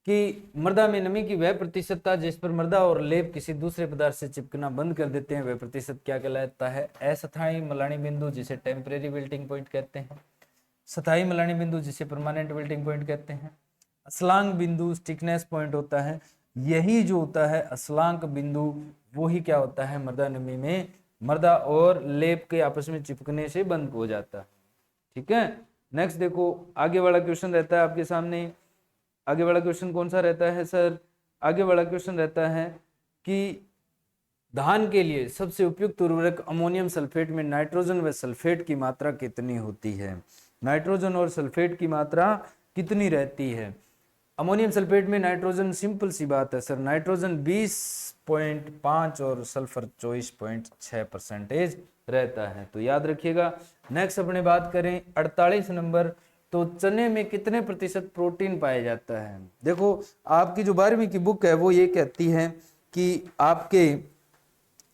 कि मृदा में नमी की वह प्रतिशतता जिस पर मृदा और लेप किसी दूसरे पदार्थ से चिपकना बंद कर देते हैं वह प्रतिशत क्या कहलाता है? अस्थायी मलानी बिंदु जिसे टेम्परेरी विल्टिंग पॉइंट कहते हैं, स्थायी मलानी बिंदु जिसे परमानेंट विल्टिंग पॉइंट कहते हैं, असलांक बिंदु स्टिकनेस पॉइंट होता है। यही जो होता है असलांक बिंदु वो ही क्या होता है? मृदा नमी में मृदा और लेप के आपस में चिपकने से बंद हो जाता है। ठीक है, नेक्स्ट देखो आगे वाला क्वेश्चन रहता है आपके सामने। आगे वाला क्वेश्चन कौन सा रहता है सर? आगे वाला क्वेश्चन रहता है कि धान के लिए सबसे उपयुक्त उर्वरक अमोनियम सल्फेट में नाइट्रोजन व सल्फेट की मात्रा कितनी होती है? नाइट्रोजन और सल्फेट की मात्रा कितनी रहती है? अमोनियम सल्फेट में नाइट्रोजन, सिंपल सी बात है सर, नाइट्रोजन 20.5 और सल्फर 24.6% रहता है, तो याद रखिएगा। नेक्स्ट अपने बात करें 48 नंबर, तो चने में कितने प्रतिशत प्रोटीन पाया जाता है? देखो आपकी जो 12वीं की बुक है वो ये कहती है कि आपके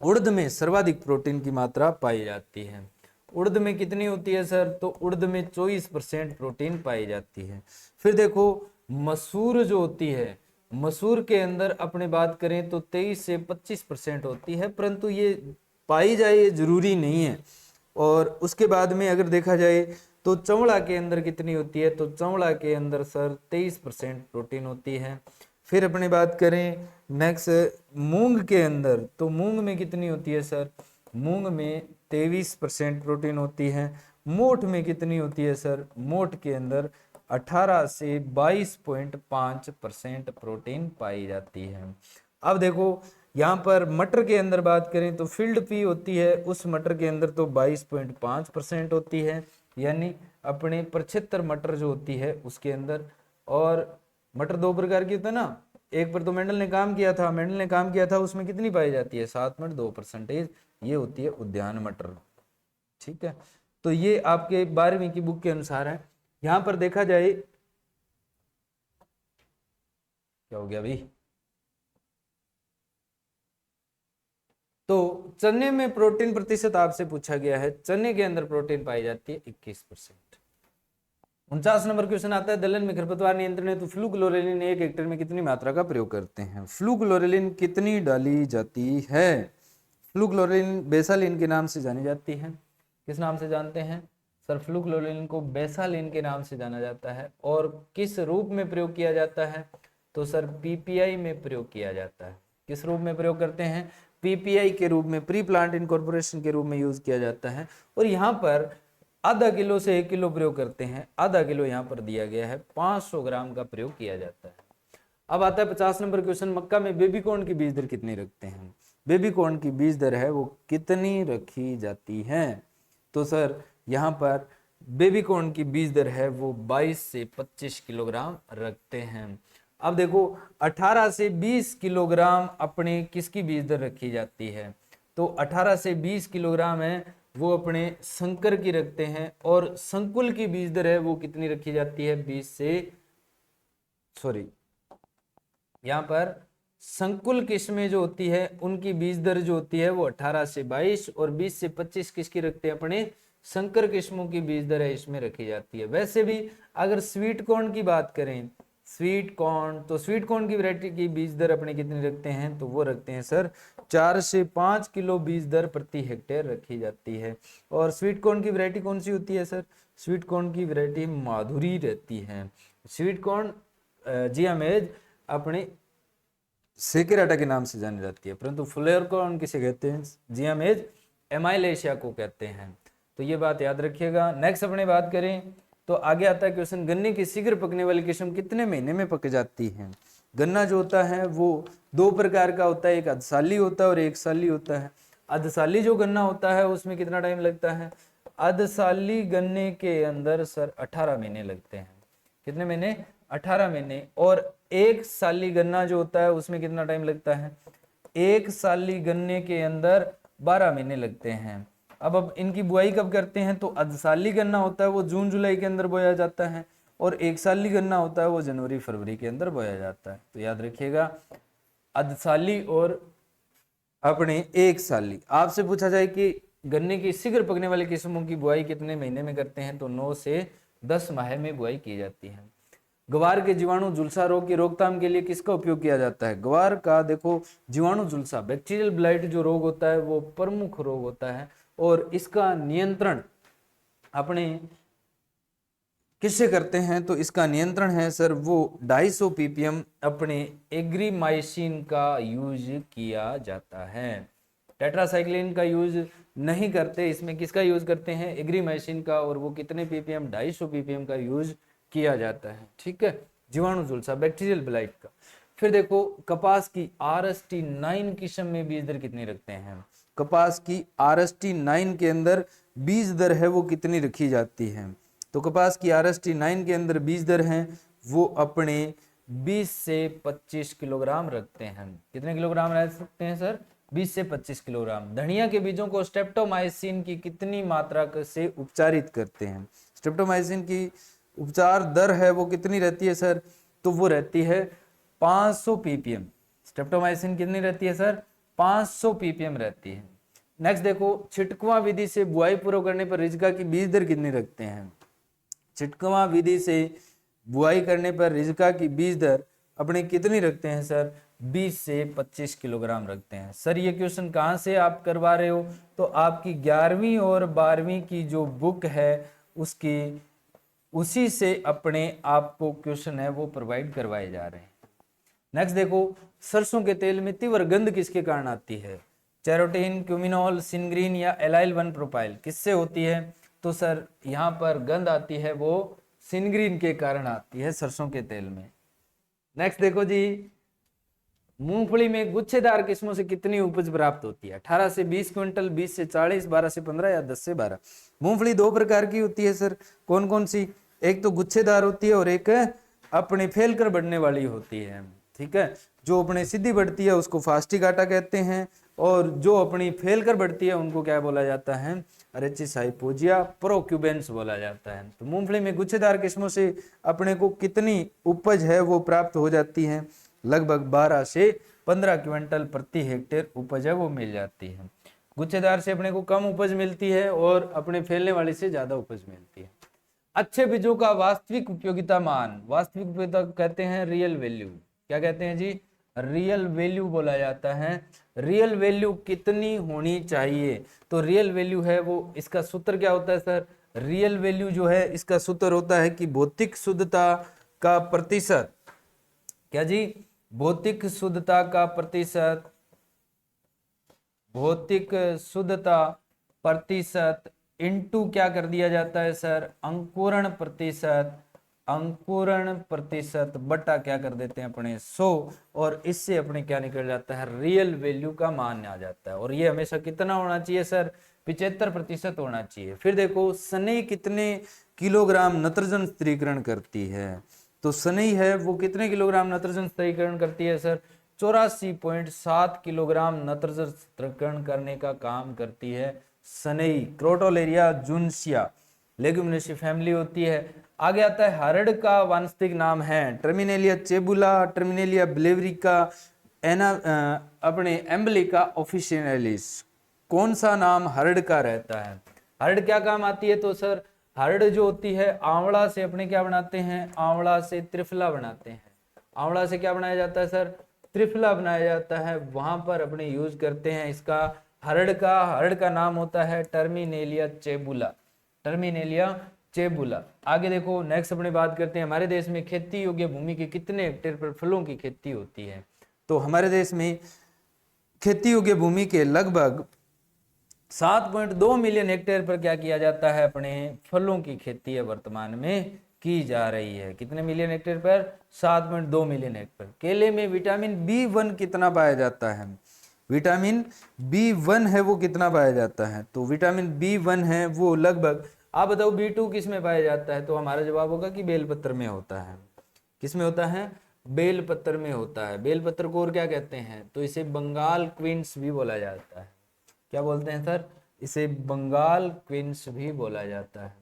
उड़द में सर्वाधिक प्रोटीन की मात्रा पाई जाती है। उड़द में कितनी होती है सर? तो उड़द में 24% प्रोटीन पाई जाती है। फिर देखो मसूर जो होती है, मसूर के अंदर अपने बात करें तो 23 से 25% होती है, परंतु ये पाई जाए ये जरूरी नहीं है। और उसके बाद में अगर देखा जाए तो चवड़ा के अंदर कितनी होती है? तो चवड़ा के अंदर सर 23% प्रोटीन होती है। फिर अपने बात करें नेक्स्ट मूंग के अंदर, तो मूंग में कितनी होती है सर? मूंग में 23% प्रोटीन होती है। मोठ में कितनी होती है सर? मोठ के अंदर 18 से 22.5% प्रोटीन पाई जाती है। अब देखो यहाँ पर मटर के अंदर बात करें तो फील्ड पी होती है, उस मटर के अंदर तो 22.5% होती है, यानी अपने 75 मटर जो होती है उसके अंदर। और मटर दो प्रकार की होता है ना, एक पर तो मेंडल ने काम किया था, उसमें कितनी पाई जाती है? 7.2%, ये होती है उद्यान मटर। ठीक है, तो ये आपके 12वीं की बुक के अनुसार है। यहां पर देखा जाए, क्या हो गया भाई? तो चने में प्रोटीन प्रतिशत आपसे पूछा गया है, चने के अंदर प्रोटीन पाई जाती है 21%। 49 नंबर क्वेश्चन आता है, दलहन में खरपतवार नियंत्रण हेतु फ्लूक्लोरेलिन 1 हेक्टेयर में कितनी मात्रा का प्रयोग करते हैं? फ्लूक्लोरेलिन कितनी डाली जाती है? फ्लूक्लोरेलिन बेसालिन के नाम से जानी जाती है। किस नाम से जानते हैं सर? फ्लूक्लोरेलिन को बेसालिन के नाम से जाना जाता है। और किस रूप में प्रयोग किया जाता है? तो सर पीपीआई में प्रयोग किया जाता है। किस रूप में प्रयोग करते हैं? पीपीआई के रूप में, प्री प्लांट इनकॉर्पोरेशन के रूप में यूज किया जाता है। और यहाँ पर आधा किलो से 1 किलो प्रयोग करते हैं, आधा किलो यहाँ पर दिया गया है, 500 ग्राम का प्रयोग किया जाता है। अब आता है 50 नंबर क्वेश्चन, मक्का में बेबी कॉर्न की बीज दर कितनी रखते हैं? बेबी कॉर्न की बीज दर है वो कितनी रखी जाती है? तो सर यहाँ पर बेबी कॉर्न की बीज दर है वो 22 से 25 किलोग्राम रखते हैं। अब देखो 18 से 20 किलोग्राम अपने किसकी बीज दर रखी जाती है? तो 18 से 20 किलोग्राम है वो अपने संकर की रखते हैं। और संकुल की बीज दर है वो कितनी रखी जाती है? 20 से, सॉरी, यहाँ पर संकुल किस्में जो होती है उनकी बीज दर जो होती है वो 18 से 22 और 20 से 25 किसकी रखते हैं? अपने संकर किस्मों की बीज दर है इसमें रखी जाती है। वैसे भी अगर स्वीट कॉर्न की बात करें, स्वीट कॉर्न, तो स्वीट कॉर्न की वैरायटी की बीज दर अपने कितनी रखते हैं, तो वो रखते हैं सर 4 से 5 किलो बीज दर प्रति हेक्टेयर रखी जाती है। और स्वीट कॉर्न की वैरायटी कौन सी होती है सर, स्वीट कॉर्न की वैरायटी माधुरी रहती है। स्वीट कॉर्न जियामेज अपने सेकेराटा के नाम से जानी जाती है, परंतु फ्लेवर कॉर्न किसे कहते हैं, जियामेज एमाइलेशिया को कहते हैं। तो ये बात याद रखिएगा। नेक्स्ट अपने बात करें तो आगे आता है क्वेश्चन, गन्ने की शीघ्र पकने वाली किस्म कितने महीने में पक जाती है। गन्ना जो होता है वो 2 प्रकार का होता है, एक अधसाली होता है और एक साली होता है। अधसाली जो गन्ना होता है उसमें कितना टाइम लगता है, अधसाली गन्ने के अंदर सर 18 महीने लगते हैं। कितने महीने, 18 महीने। और एक साली गन्ना जो होता है उसमें कितना टाइम लगता है, एक साली गन्ने के अंदर 12 महीने लगते हैं। अब इनकी बुआई कब करते हैं, तो अधसाली गन्ना होता है वो जून जुलाई के अंदर बोया जाता है, और एक साली गन्ना होता है वो जनवरी फरवरी के अंदर बोया जाता है। तो याद रखिएगा अधसाली और अपने एक साली। आपसे पूछा जाए कि गन्ने की शीघ्र पकने वाली किस्मों की बुआई कितने महीने में करते हैं, तो 9 से 10 माह में बुआई की जाती है। ग्वार के जीवाणु झुलसा रोग की रोकथाम के लिए किसका उपयोग किया जाता है, ग्वार का देखो जीवाणु झुलसा बैक्टीरियल ब्लाइट जो रोग होता है वो प्रमुख रोग होता है, और इसका नियंत्रण अपने किससे करते हैं, तो इसका नियंत्रण है सर वो 250 ppm अपने एग्रीमाइसिन का यूज किया जाता है। टेट्रासाइक्लिन का यूज नहीं करते, इसमें किसका यूज करते हैं, एग्रीमाइसिन का, और वो कितने ppm, 250 ppm का यूज किया जाता है। ठीक है, जीवाणु झुलसा बैक्टीरियल ब्लाइट का। फिर देखो कपास की RST9 किस्म में बीज दर कितनी रखते हैं, कपास की RST9 के अंदर बीज दर है वो कितनी रखी जाती है, तो कपास की RST9 के अंदर बीज दर है वो अपने 20 से 25 किलोग्राम रखते हैं। कितने किलोग्राम रह सकते हैं सर, 20 से 25 किलोग्राम। धनिया के बीजों को स्ट्रेप्टोमाइसिन की कितनी मात्रा से उपचारित करते हैं, स्ट्रेप्टोमाइसिन की उपचार दर है वो कितनी रहती है सर, तो वो रहती है 500 ppm। स्ट्रेप्टोमाइसिन कितनी रहती है सर, 500 ppm रहती है। नेक्स्ट देखो छिटकुआं विधि से बुआई पूरा करने पर रिजका की बीज दर कितनी रखते हैं, छिटकुआं विधि से बुआई करने पर रिजका की बीज दर अपने कितनी रखते हैं सर, 20 से 25 किलोग्राम रखते हैं। सर ये क्वेश्चन कहाँ से आप करवा रहे हो, तो आपकी 11वीं और 12वीं की जो बुक है उसकी उसी से अपने आपको क्वेश्चन है वो प्रोवाइड करवाए जा रहे हैं। नेक्स्ट देखो सरसों के तेल में तीव्र गंध किसके कारण आती है, चेरोटीन, क्यूमिनॉल, सिनग्रीन या एलाइल 1 प्रोपाइल, किससे होती है, तो सर यहाँ पर गंध आती है वो सिनग्रीन के कारण आती है सरसों के तेल में। नेक्स्ट देखो जी मूंगफली में गुच्छेदार किस्मों से कितनी उपज प्राप्त होती है, 18 से 20 क्विंटल, 20 से 40, 12 से 15 या 10 से 12। मूंगफली 2 प्रकार की होती है सर, कौन कौन सी, एक तो गुच्छेदार होती है और एक अपने फैलकर बढ़ने वाली होती है। ठीक है, जो अपने सीधी बढ़ती है उसको फास्टिक आटा कहते हैं, और जो अपनी फैलकर बढ़ती है उनको क्या बोला जाता है, अरेचिस हाइपोजिया प्रोक्यूबेंस बोला जाता है। तो मूंगफली में गुच्छेदार किस्मों से अपने को कितनी उपज है वो प्राप्त हो जाती है, लगभग 12 से 15 क्विंटल प्रति हेक्टेयर उपज है वो मिल जाती है। गुच्छेदार से अपने को कम उपज मिलती है और अपने फैलने वाली से ज्यादा उपज मिलती है। अच्छे बीजों का वास्तविक उपयोगिता मान, वास्तविक उपयोगिता कहते हैं रियल वैल्यू, क्या कहते हैं जी, रियल वैल्यू बोला जाता है। रियल वैल्यू कितनी होनी चाहिए, तो रियल वैल्यू है वो, इसका सूत्र क्या होता है सर, रियल वैल्यू जो है इसका सूत्र होता है कि भौतिक शुद्धता का प्रतिशत, क्या जी, भौतिक शुद्धता का प्रतिशत, भौतिक शुद्धता प्रतिशत इनटू क्या कर दिया जाता है सर, अंकुरण प्रतिशत, अंकुरण प्रतिशत बटा क्या कर देते हैं अपने 100, और इससे अपने क्या निकल जाता है, रियल वैल्यू का मान आ जाता है। और ये हमेशा कितना होना चाहिए सर, 75% होना चाहिए। फिर देखो सनई कितने किलोग्राम नत्रजन स्थिरीकरण करती है, तो सनई है वो कितने किलोग्राम नत्रजन स्थिरीकरण करती है सर, 84.7 किलोग्राम नत्रजन स्थिरीकरण करने का काम करती है सनई। क्रोटोलेरिया जुनसिया लेग्यूमिनेसी फैमिली होती है। आगे आता है हरड़ का वानस्पतिक नाम है टर्मिनेलिया चेबुला, टर्मिनेलिया ब्लेवरिका, अपने एम्बलिका ऑफिशियलिस। कौन सा नाम हरड़ का रहता है, हरड़ क्या काम आती है, तो सर हर्ड जो होती है आंवला से अपने क्या बनाते हैं, आंवला से त्रिफला बनाते हैं। आंवला से क्या बनाया जाता है सर, त्रिफला बनाया जाता है, वहां पर अपने यूज करते हैं इसका। हर्ड का नाम होता है टर्मिनेलिया चेबुला, टर्मिनेलिया चेबुला। आगे देखो नेक्स्ट अपने बात करते हैं, हमारे देश में खेती योग्य भूमि के कितने हेक्टेयर पर फलों की खेती होती है। तो हमारे देश में खेती योग्य भूमि के लगभग 7.2 मिलियन हेक्टेयर पर क्या किया जाता है, अपने फलों की खेती है वर्तमान में की जा रही है। कितने मिलियन हेक्टेयर पर, 7.2 मिलियन हेक्टेयर। केले में विटामिन B1 कितना पाया जाता है, विटामिन B1 है वो कितना पाया जाता है, तो विटामिन B1 है वो लगभग, आप बताओ B2 किस में पाया जाता है, तो हमारा जवाब होगा कि बेलपत्र में होता है। किस में होता है, बेलपत्र में होता है। बेलपत्र को और क्या कहते हैं, तो इसे बंगाल क्वींस भी बोला जाता है। क्या बोलते हैं सर, इसे बंगाल क्वींस भी बोला जाता है,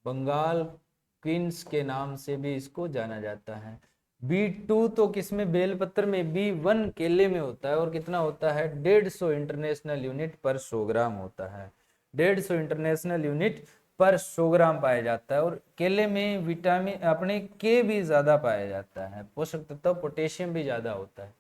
बंगाल क्वींस के नाम से भी इसको जाना जाता है। B2 तो किसमें, बेलपत्र में। B1 केले में होता है और कितना होता है, 150 इंटरनेशनल यूनिट पर 100 ग्राम होता है, 150 इंटरनेशनल यूनिट पर 100 ग्राम पाया जाता है। और केले में विटामिन अपने के भी ज्यादा पाया जाता है, पोषक तत्व पोटेशियम भी ज्यादा होता है।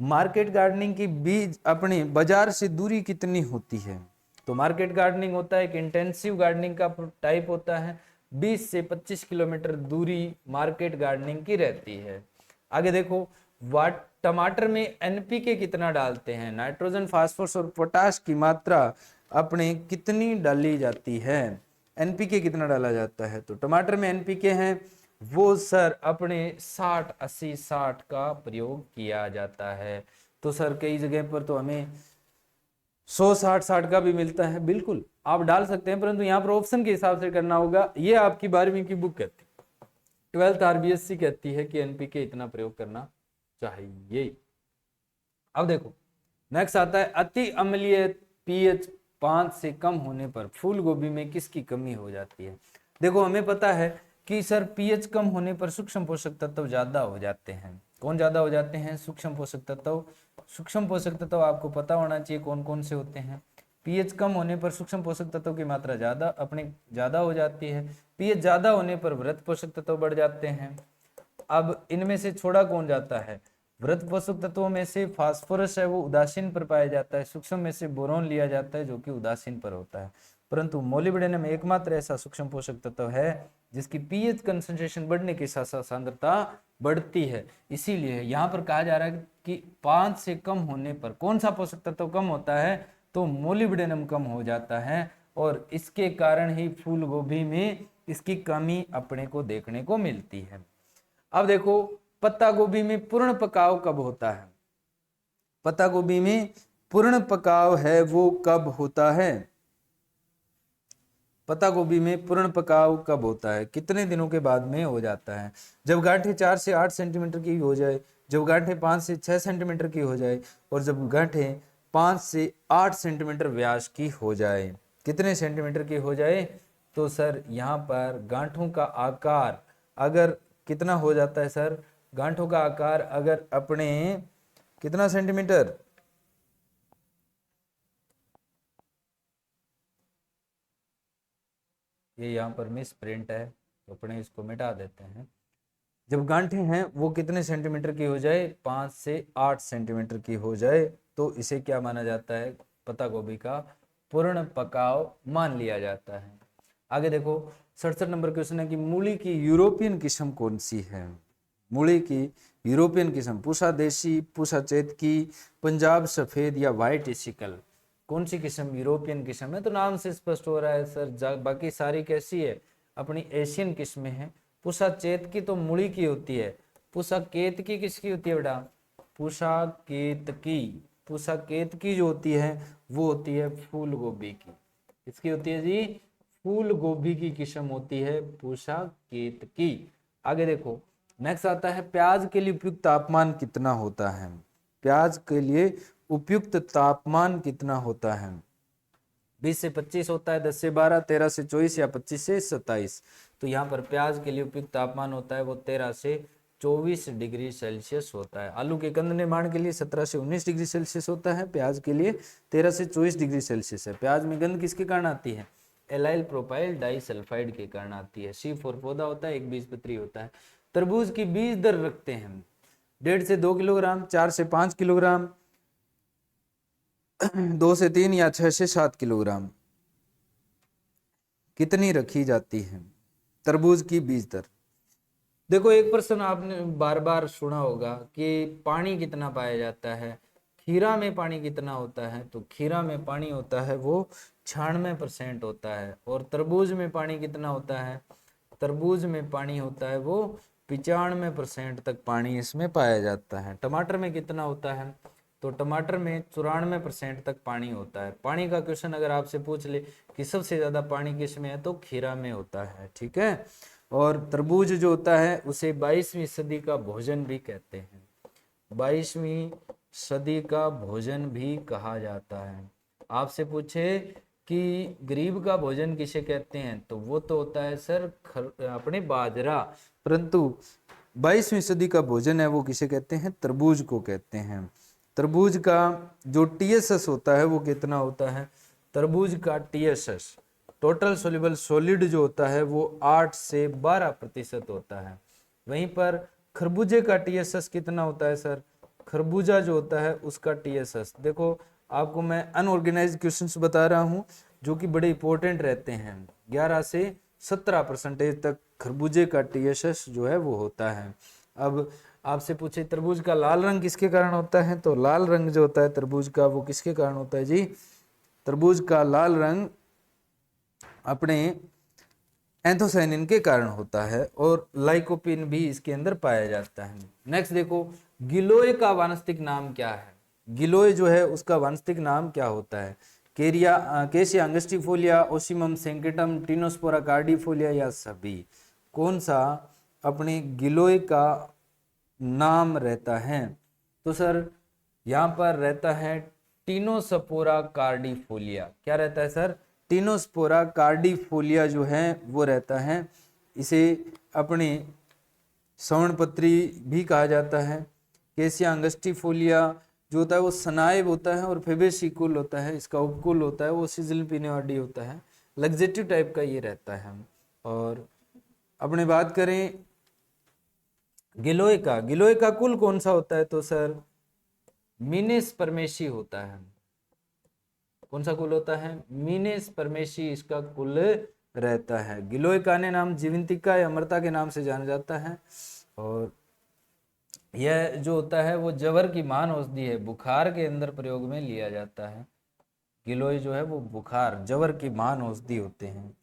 मार्केट गार्डनिंग की बीज अपने बाजार से दूरी कितनी होती है, तो मार्केट गार्डनिंग होता है एक इंटेंसिव गार्डनिंग का टाइप होता है, 20 से 25 किलोमीटर दूरी मार्केट गार्डनिंग की रहती है। आगे देखो, टमाटर में एनपीके कितना डालते हैं, नाइट्रोजन फास्फोरस और पोटाश की मात्रा अपने कितनी डाली जाती है, एनपीके कितना डाला जाता है, तो टमाटर में एनपीके है वो सर अपने 60-80-60 का प्रयोग किया जाता है। तो सर कई जगह पर तो हमें 100-60-60 का भी मिलता है, बिल्कुल आप डाल सकते हैं, परंतु यहाँ पर ऑप्शन के हिसाब से करना होगा। ये आपकी 12वीं की बुक कहती है, 12th आरबीएससी कहती है कि एनपीके इतना प्रयोग करना चाहिए। अब देखो नेक्स्ट आता है, अति अम्लीय पीएच 5 से कम होने पर फूल गोभी में किसकी कमी हो जाती है। देखो हमें पता है कि सर पीएच कम होने पर सूक्ष्म पोषक तत्व ज्यादा हो जाते हैं। कौन ज्यादा हो जाते हैं, सूक्ष्म पोषक तत्व। सूक्ष्म पोषक तत्व आपको पता होना चाहिए कौन कौन से होते हैं। पीएच कम होने पर सूक्ष्म पोषक तत्वों की मात्रा ज्यादा हो जाती है। पीएच ज्यादा होने पर वृत्त पोषक तत्व बढ़ जाते हैं। अब इनमें से छोड़ा कौन जाता है, वृत्त पोषक तत्वों में से फास्फोरस है वो उदासीन पर पाया जाता है, सूक्ष्म में से बोरोन लिया जाता है जो कि उदासीन पर होता है। परंतु मोलिब्डेनम एकमात्र ऐसा सूक्ष्म पोषक तत्व है जिसकी पीएच कंसंट्रेशन बढ़ने के साथ साथ सांद्रता बढ़ती है। इसीलिए यहाँ पर कहा जा रहा है कि 5 से कम होने पर कौन सा पोषक तत्व कम होता है, तो मोलिब्डेनम कम हो जाता है, और इसके कारण ही फूल गोभी में इसकी कमी अपने को देखने को मिलती है। अब देखो पत्ता गोभी में पूर्ण पकाव कब होता है, पत्ता गोभी में पूर्ण पकाव है वो कब होता है, पत्ता गोभी में पूर्ण पकाव कब होता है, कितने दिनों के बाद में हो जाता है, जब गांठें 4 से 8 सेंटीमीटर की हो जाए, जब गांठें 5 से 6 सेंटीमीटर की हो जाए, और जब गांठें 5 से 8 सेंटीमीटर व्यास की हो जाए। कितने सेंटीमीटर की हो जाए, तो सर यहाँ पर गांठों का आकार अगर कितना हो जाता है सर, गांठों का आकार अगर अपने कितना सेंटीमीटर, ये यहाँ पर मिस प्रिंट है तो अपने इसको मिटा देते हैं। जब गांठें हैं वो कितने सेंटीमीटर की हो जाए, 5 से 8 सेंटीमीटर की हो जाए, तो इसे क्या माना जाता है, पत्ता गोभी का पूर्ण पकाव मान लिया जाता है। आगे देखो 67 नंबर क्वेश्चन है कि मूली की यूरोपियन किस्म कौन सी है, मूली की यूरोपियन किस्म, पूसा देशी, पूसा चेतकी, पंजाब सफेद या व्हाइट एशिकल, कौन सी किस्म यूरोपियन किस्म है, तो नाम से स्पष्ट हो रहा है सर, बाकी सारी कैसी है, अपनी एशियन किस्में हैं। पूसा चेतकी तो मूली की होती है, पूसा केतकी किसकी होती है बेटा, पूसा केतकी, पूसा केतकी जो होती है वो होती है फूल गोभी की, किसकी होती है जी, फूल गोभी की किस्म होती है पूसा केतकी। आगे देखो नेक्स्ट आता है, प्याज के लिए उपयुक्त तापमान कितना होता है, प्याज के लिए उपयुक्त तापमान कितना होता है, 20 से 25 होता है, 10 से 12, 13 से 24 या 25 से 27। तो यहाँ पर प्याज के लिए उपयुक्त तापमान होता है वो 13 से 24 डिग्री सेल्सियस होता है। आलू के कंद निर्माण के लिए 17 से 19 डिग्री सेल्सियस होता है, प्याज के लिए 13 से 24 डिग्री सेल्सियस है। प्याज में गंध किसके कारण आती है, एलाइल प्रोपाइल डाइसल्फाइड के कारण आती है। C4 पौधा होता है, एक बीजपत्री होता है। तरबूज की बीज दर रखते हैं हम 1.5 से 2 किलोग्राम, 4 से 5 किलोग्राम, 2 से 3 या 6 से 7 किलोग्राम कितनी रखी जाती है तरबूज की बीज दर। देखो एक प्रश्न आपने बार बार सुना होगा कि पानी कितना पाया जाता है, खीरा में पानी कितना होता है, तो खीरा में पानी होता है वो 96% होता है। और तरबूज में पानी कितना होता है, तरबूज में पानी होता है वो 95% तक पानी इसमें पाया जाता है। टमाटर में कितना होता है, तो टमाटर में 94% तक पानी होता है। पानी का क्वेश्चन अगर आपसे पूछ ले कि सबसे ज्यादा पानी किस में है, तो खीरा में होता है, ठीक है। और तरबूज जो होता है उसे 22वीं सदी का भोजन भी कहते हैं, 22वीं सदी का भोजन भी कहा जाता है। आपसे पूछे कि गरीब का भोजन किसे कहते हैं, तो वो तो होता है सर अपने बाजरा, परंतु 22वीं सदी का भोजन है वो किसे कहते हैं, तरबूज को कहते हैं। तरबूज का जो TSS होता है वो कितना होता है, तरबूज का TSS टोटल सोल्यूबल सॉलिड जो होता है वो 8 से 12% होता है। वहीं पर खरबूजे का TSS कितना होता है सर, खरबूजा जो होता है उसका TSS, देखो आपको मैं अनऑर्गेनाइज्ड क्वेश्चंस बता रहा हूं जो कि बड़े इंपॉर्टेंट रहते हैं। 11 से 17% तक खरबूजे का TSS जो है वो होता है। अब आपसे पूछे तरबूज का लाल रंग किसके कारण होता है, तो लाल रंग जो होता है तरबूज का वो किसके कारण होता है जी, तरबूज का लाल रंग अपने एंथोसाइनिन के कारण होता है और लाइकोपिन भी इसके अंदर पाया जाता है। नेक्स्ट देखो गिलोय का वानस्पतिक नाम क्या है, गिलोय जो है उसका वानस्पतिक नाम क्या होता है, केसिया अंगस्टिफोलिया, ओसिमम सेंकेटम, टिनोस्पोरा कार्डिफोलिया या सभी, कौन सा अपने गिलोय का नाम रहता है, तो सर यहाँ पर रहता है टिनोस्पोरा कार्डिफोलिया। क्या रहता है सर, टिनोस्पोरा कार्डिफोलिया जो है वो रहता है। इसे अपने श्रवणपत्री भी कहा जाता है। केसिया अंगस्टिफोलिया जो होता है वो सनाइब होता है और फेबेसिकुल होता है, इसका उपकुल होता है वो सिजल पिनेवाडी होता है, लग्जेटिव टाइप का ये रहता है। और अपने बात करें गिलोय का, गिलोय का कुल कौन सा होता है, तो सर मीनेस परमेशी होता है। कौन सा कुल होता है, मीनेस परमेशी इसका कुल रहता है। गिलोय का अन्य नाम जीवंतिका या अमृता के नाम से जाना जाता है। और यह जो होता है वो जवर की मान औषधि है, बुखार के अंदर प्रयोग में लिया जाता है। गिलोय जो है वो बुखार जवर की मान औषधि होते हैं।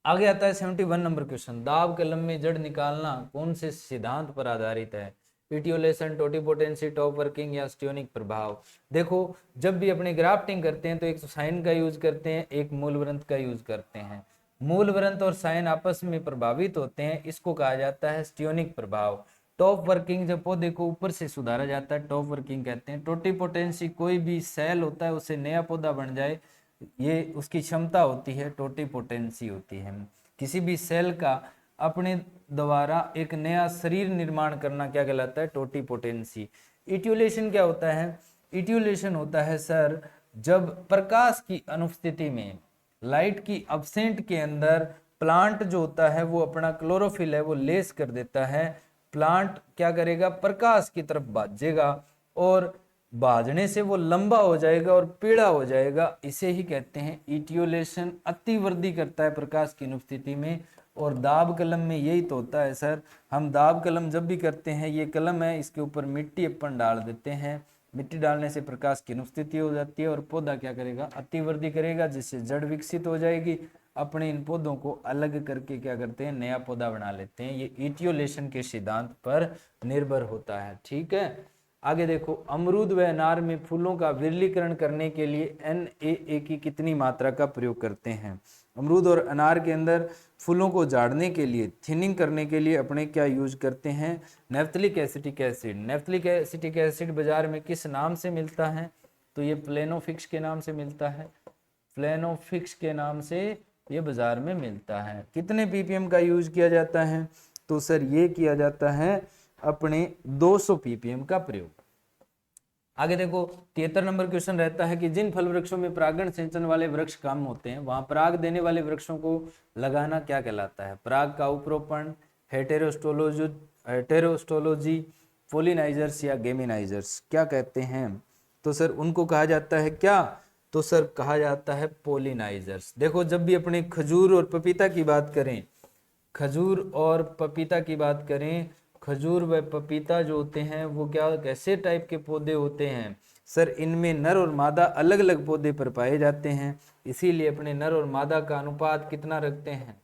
आगे आता है 71 नंबर क्वेश्चन, दाब कलम में जड़ निकालना कौन से सिद्धांत पर आधारित है, इटियोलेशन, टोटिपोटेंसी, टॉप वर्किंग या स्टियोनिक प्रभाव। देखो जब भी अपने ग्राफ्टिंग करते हैं तो एक साइन का यूज करते हैं, एक मूलवृंत का यूज करते हैं। मूलवृंत और साइन आपस में प्रभावित होते हैं, इसको कहा जाता है स्टियोनिक प्रभाव। टॉप वर्किंग जब पौधे को ऊपर से सुधारा जाता है टॉप वर्किंग कहते हैं। टोटिपोटेंसी कोई भी सेल होता है उससे नया पौधा बन जाए, ये उसकी क्षमता होती है, टोटिपोटेंसी होती है। किसी भी सेल का अपने द्वारा एक नया शरीर निर्माण करना क्या कहलाता है, टोटिपोटेंसी। इट्यूलेशन क्या होता है, इट्यूलेशन होता है सर जब प्रकाश की अनुपस्थिति में, लाइट की अब्सेंट के अंदर प्लांट जो होता है वो अपना क्लोरोफिल है वो लेस कर देता है, प्लांट क्या करेगा, प्रकाश की तरफ भागेगा और भाजने से वो लंबा हो जाएगा और पीला हो जाएगा, इसे ही कहते हैं इटियोलेशन। अतिवृद्धि करता है प्रकाश की अनुपस्थिति में। और दाब कलम में यही तो होता है सर, हम दाब कलम जब भी करते हैं, ये कलम है इसके ऊपर मिट्टी अपन डाल देते हैं, मिट्टी डालने से प्रकाश की अनुपस्थिति हो जाती है और पौधा क्या करेगा, अतिवृद्धि करेगा, जिससे जड़ विकसित हो जाएगी। अपने इन पौधों को अलग करके क्या करते हैं, नया पौधा बना लेते हैं। ये इटियोलेशन के सिद्धांत पर निर्भर होता है, ठीक है। आगे देखो अमरूद व अनार में फूलों का विरलीकरण करने के लिए NaA की कितनी मात्रा का प्रयोग करते हैं। अमरूद और अनार के अंदर फूलों को झाड़ने के लिए, थिनिंग करने के लिए अपने क्या यूज करते हैं, नेफ्थलिक एसिटिक एसिड। नेफ्थलिक एसिटिक एसिड बाजार में किस नाम से मिलता है, तो ये प्लेनोफिक्स के नाम से मिलता है, प्लेनोफिक्स के नाम से ये बाजार में मिलता है। कितने ppm का यूज किया जाता है, तो सर ये किया जाता है अपने 200 ppm का प्रयोग। आगे देखो 73 नंबर क्वेश्चन रहता है कि जिन फल वृक्षों में परागण सिंचन वाले वृक्ष कम होते हैं वहां पराग देने वाले वृक्षों को लगाना क्या कहलाता है? पराग का उपरोपण, हेटेरोस्टोलॉजी, पोलिनाइजर्स या गेमिनाइजर्स, क्या कहते हैं? तो सर उनको कहा जाता है क्या? तो सर कहा जाता है पोलिनाइजर्स। देखो जब भी अपने खजूर और पपीता की बात करें, खजूर और पपीता की बात करें, खजूर व पपीता जो होते हैं वो क्या कैसे टाइप के पौधे होते हैं? सर इनमें नर और मादा अलग अलग पौधे पर पाए जाते हैं, इसीलिए अपने नर और मादा का अनुपात कितना रखते हैं?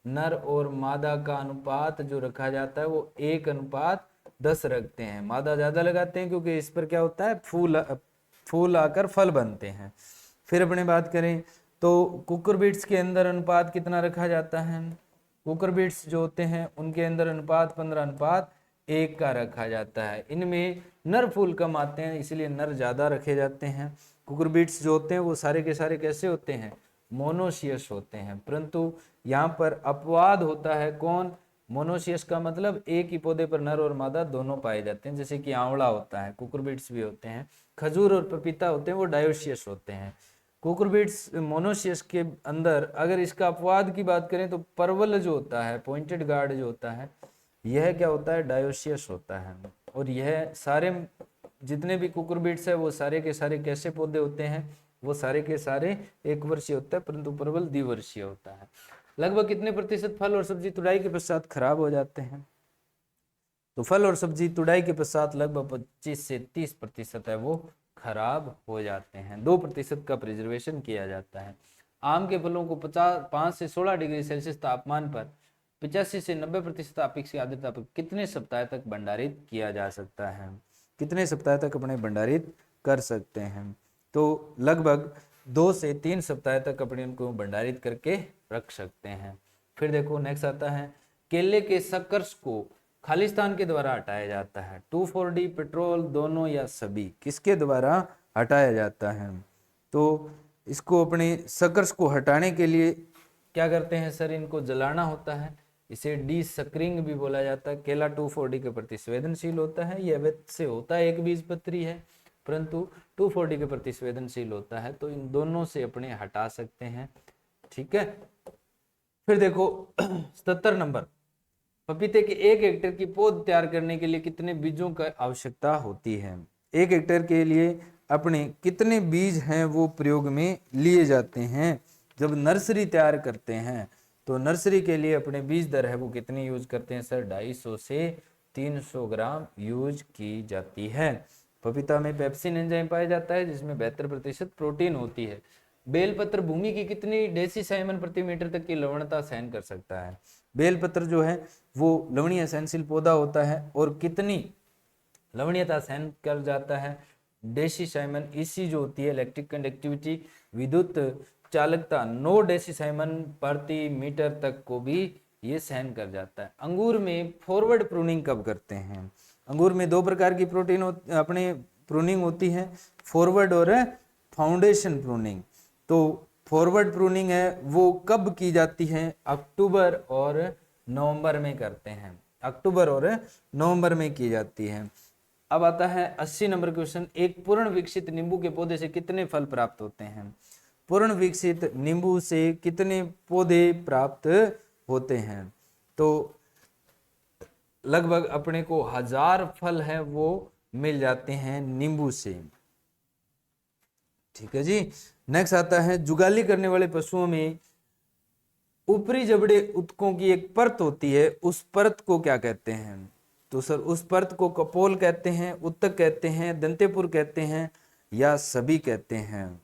नर और मादा का अनुपात जो रखा जाता है वो 1:10 रखते हैं। मादा ज्यादा लगाते हैं क्योंकि इस पर क्या होता है, फूल आकर फल बनते हैं। फिर अपने बात करें तो कुकुरबिट्स के अंदर अनुपात कितना रखा जाता है? कुकुरबिट्स जो होते हैं उनके अंदर अनुपात 15:1 का रखा जाता है। इनमें नर फूल कम आते हैं इसलिए नर ज्यादा रखे जाते हैं। कुकुरबिट्स जो होते हैं वो सारे के सारे कैसे होते हैं? मोनोसियस होते हैं, परंतु यहाँ पर अपवाद होता है। कौन? मोनोसियस का मतलब एक ही पौधे पर नर और मादा दोनों पाए जाते हैं, जैसे कि आंवला होता है, कुकुरबिट्स भी होते हैं। खजूर और पपीता होते हैं वो डायोसियस होते हैं। कुकुरबिट्स मोनोसियस के अंदर अगर इसका अपवाद की बात करें तो परवल जो होता है, पॉइंटेड गार्ड जो होता है, यह क्या होता है? डायोसियस होता है। और यह सारे जितने भी कुकुरबिट्स है वो सारे के सारे कैसे पौधे होते हैं? वो सारे के सारे एक वर्षीय होता है, परंतु परवल द्विवर्षीय होता है। लगभग कितने प्रतिशत फल और सब्जी तुड़ाई के पश्चात खराब हो जाते हैं? तो फल और सब्जी तुड़ाई के पश्चात लगभग 25 से 30% है वो खराब हो जाते हैं। 2% का प्रिजर्वेशन किया जाता है। आम के फलों को 5 से 16 डिग्री सेल्सियस तापमान पर 85 से 90% अपेक्षित आर्द्रता पर कितने सप्ताह तक भंडारित किया जा सकता है? कितने सप्ताह तक अपने भंडारित कर सकते हैं? तो लगभग 2 से 3 सप्ताह तक अपने उनको भंडारित करके रख सकते हैं। फिर देखो नेक्स्ट आता है केले के सकर्स को खालिस्तान के द्वारा हटाया जाता है। 2,4-D पेट्रोल दोनों या सभी किसके द्वारा हटाया जाता है? तो इसको अपने सकर्स को हटाने के लिए क्या करते हैं सर? इनको जलाना होता है, इसे डी सकरिंग भी बोला जाता है। केला 2,4-D के प्रति संवेदनशील होता है, यह वैसे होता है एक बीजपत्री है, परंतु 2,4-D के प्रति संवेदनशील होता है, तो इन दोनों से अपने हटा सकते हैं। ठीक है। फिर देखो 77 नंबर, पपीते के 1 हेक्टेयर की पौध तैयार करने के लिए कितने बीजों की आवश्यकता होती है? 1 हेक्टेयर के लिए अपने कितने बीज हैं वो प्रयोग में लिए जाते हैं? जब नर्सरी तैयार करते हैं तो नर्सरी के लिए अपने बीज दर है वो कितनी यूज करते हैं सर? 250 से 300 ग्राम यूज की जाती है। पपीता में पेप्सिन एंजाइम पाया जाता है जिसमें 72% प्रोटीन होती है। बेलपत्र भूमि की कितनी डेसीसाइमन प्रति मीटर तक की लवणता सहन कर सकता है? बेलपत्र जो है वो लवणीय सहनशील पौधा होता है और कितनी लवणीयता सहन कर जाता है? डेसीसाइमन ईसी जो होती है, इलेक्ट्रिक कंडक्टिविटी, विद्युत चालकता 9 डेसीसाइमन प्रति मीटर तक को भी ये सहन कर जाता है। अंगूर में फॉरवर्ड प्रूनिंग कब करते हैं? अंगूर में 2 प्रकार की अपने प्रूनिंग होती है, फॉरवर्ड और फाउंडेशन प्रूनिंग। तो फॉरवर्ड प्रूनिंग है वो कब की जाती है? अक्टूबर और नवंबर में करते हैं, अक्टूबर और नवंबर में की जाती है। अब आता है 80 नंबर क्वेश्चन, एक पूर्ण विकसित नींबू के पौधे से कितने फल प्राप्त होते हैं? पूर्ण विकसित नींबू से कितने पौधे प्राप्त होते हैं? तो लगभग अपने को 1000 फल है वो मिल जाते हैं नींबू से। ठीक है जी। नेक्स्ट आता है जुगाली करने वाले पशुओं में ऊपरी जबड़े उत्तकों की एक परत होती है, उस परत को क्या कहते हैं? तो सर उस परत को कपोल कहते हैं, उत्तक कहते हैं, दंतेपुर कहते हैं या सभी कहते हैं?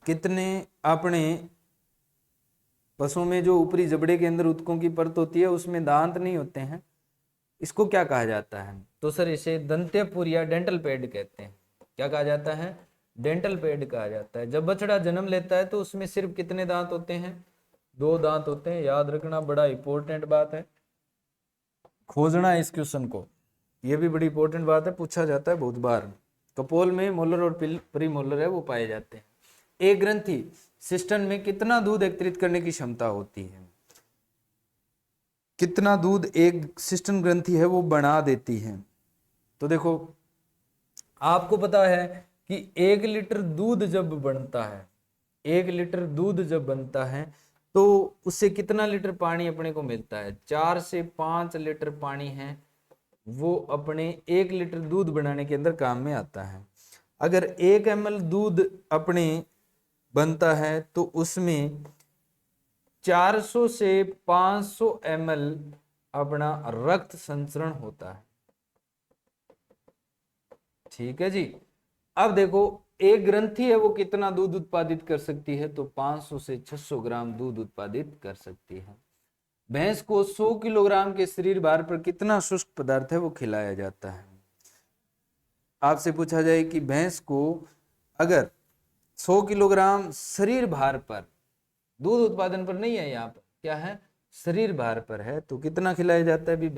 कितने अपने पशुओं में जो ऊपरी जबड़े के अंदर उत्तकों की परत होती है उसमें दांत नहीं होते हैं, इसको क्या कहा जाता है? तो सर इसे दंतेपुर या डेंटल पैड कहते हैं। क्या कहा जाता है? डेंटल पैड कहा जाता है। जब बछड़ा जन्म लेता है तो उसमें सिर्फ कितने दांत होते हैं? 2 दांत होते हैं। याद रखना, बड़ा इंपॉर्टेंट बात है, खोजना है इस क्वेश्चन को, यह भी बड़ी इंपॉर्टेंट बात है, पूछा जाता है बहुत बार। कपोल में मोलर और प्रीमोलर है वो पाए जाते हैं। एक ग्रंथि सिस्टन में कितना दूध एकत्रित करने की क्षमता होती है? कितना दूध एक सिस्टम ग्रंथि है वो बना देती है। तो देखो आपको पता है कि 1 लीटर दूध जब बनता है, 1 लीटर दूध जब बनता है तो उससे कितना लीटर पानी अपने को मिलता है? 4 से 5 लीटर पानी है वो अपने 1 लीटर दूध बनाने के अंदर काम में आता है। अगर 1 ml दूध अपने बनता है तो उसमें 400 से 500 ml अपना रक्त संचरण होता है। ठीक है जी। अब देखो एक ग्रंथि है वो कितना दूध उत्पादित कर सकती है? तो 500 से 600 ग्राम दूध उत्पादित कर सकती है। भैंस को 100 किलोग्राम के शरीर भार पर कितना शुष्क पदार्थ है वो खिलाया जाता है? आपसे पूछा जाए कि भैंस को अगर 100 किलोग्राम शरीर भार पर, दूध उत्पादन पर नहीं है, यहाँ पर क्या है? शरीर भार पर है, तो कितना खिलाया जाता है? भी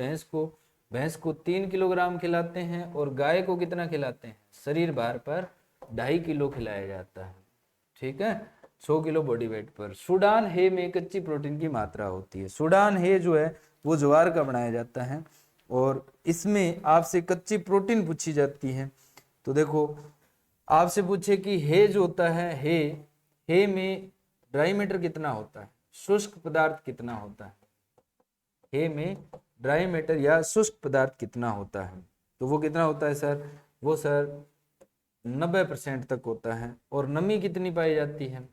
भैंस को 3 किलोग्राम खिलाते हैं और गाय को कितना खिलाते हैं? शरीर भार पर 2.5 किलो खिलाया जाता है। ठीक है, 100 किलो बॉडी वेट पर। सूडान हे में कच्ची प्रोटीन की मात्रा होती है। सूडान हे जो है वो ज्वार का बनाया जाता है और इसमें आपसे कच्ची प्रोटीन पूछी जाती है। तो देखो आपसे पूछे कि हे जो होता है, हे में ड्राई मैटर कितना होता है, शुष्क पदार्थ कितना होता है? हे में ड्राई मैटर या शुष्क पदार्थ कितना होता है? तो वो कितना होता है सर? वो सर 90% तक होता है। और नमी कितनी पाई जाती है?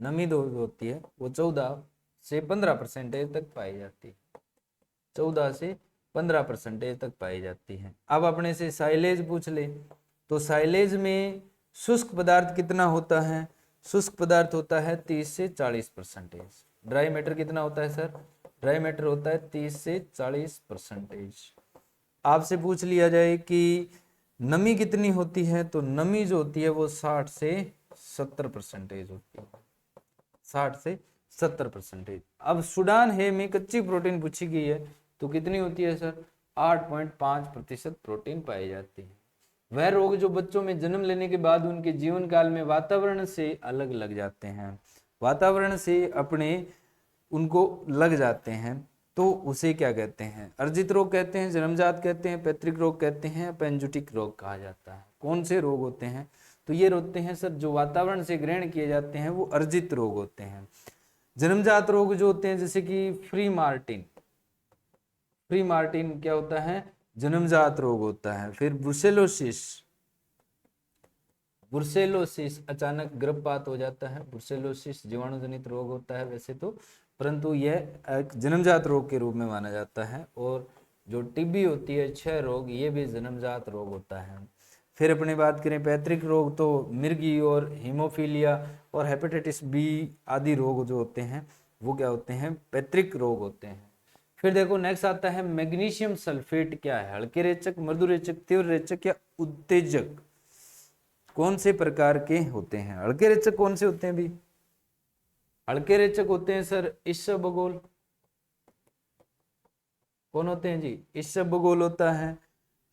नमी जो होती है वो 14 से 15% तक पाई जाती है। 14 से 15% तक पाई जाती है। अब अपने से साइलेज पूछ ले, तो साइलेज में शुष्क पदार्थ कितना होता है? शुष्क पदार्थ होता है 30 से 40%। ड्राई मैटर कितना होता है सर? ड्राई मैटर होता है 30 से 40%। आपसे पूछ लिया जाए कि नमी कितनी होती है, तो नमी जो होती है वो 60 से 70% होती है। 60 से 70%। अब सूडान है में कच्ची प्रोटीन पूछी गई है तो कितनी होती है सर? 8.5% प्रोटीन पाई जाती है। वह रोग जो बच्चों में जन्म लेने के बाद उनके जीवन काल में वातावरण से अलग लग जाते हैं, वातावरण से अपने उनको लग जाते हैं, तो उसे क्या कहते हैं? अर्जित रोग कहते हैं, जन्मजात कहते हैं, पैतृक रोग कहते हैं, पेंजुटिक रोग कहा जाता है। कौन से रोग होते हैं? तो ये होते हैं सर जो वातावरण से ग्रहण किए जाते हैं वो अर्जित रोग होते हैं। जन्मजात रोग जो होते हैं जैसे कि फ्री मार्टिन क्या होता है? जन्मजात रोग होता है। फिर ब्रुसेलोसिस अचानक गर्भपात हो जाता है। ब्रुसेलोसिस जीवाणु जनित रोग होता है वैसे तो, परंतु यह एक जन्मजात रोग के रूप में माना जाता है। और जो टीबी होती है, क्षय रोग, ये भी जन्मजात रोग होता है। फिर अपनी बात करें पैतृक रोग, तो मिर्गी और हीमोफीलिया और हेपेटाइटिस बी आदि रोग जो होते हैं वो क्या होते हैं? पैतृक रोग होते हैं। फिर देखो नेक्स्ट आता है मैग्नीशियम सल्फेट क्या है? हल्के रेचक, मृदु रेचक, तीव्र रेचक या उत्तेजक? कौन से प्रकार के होते हैं? हल्के रेचक कौन से होते हैं भी? हल्के रेचक होते हैं सर इसबगोल। कौन होते हैं जी? इसबगोल होता है,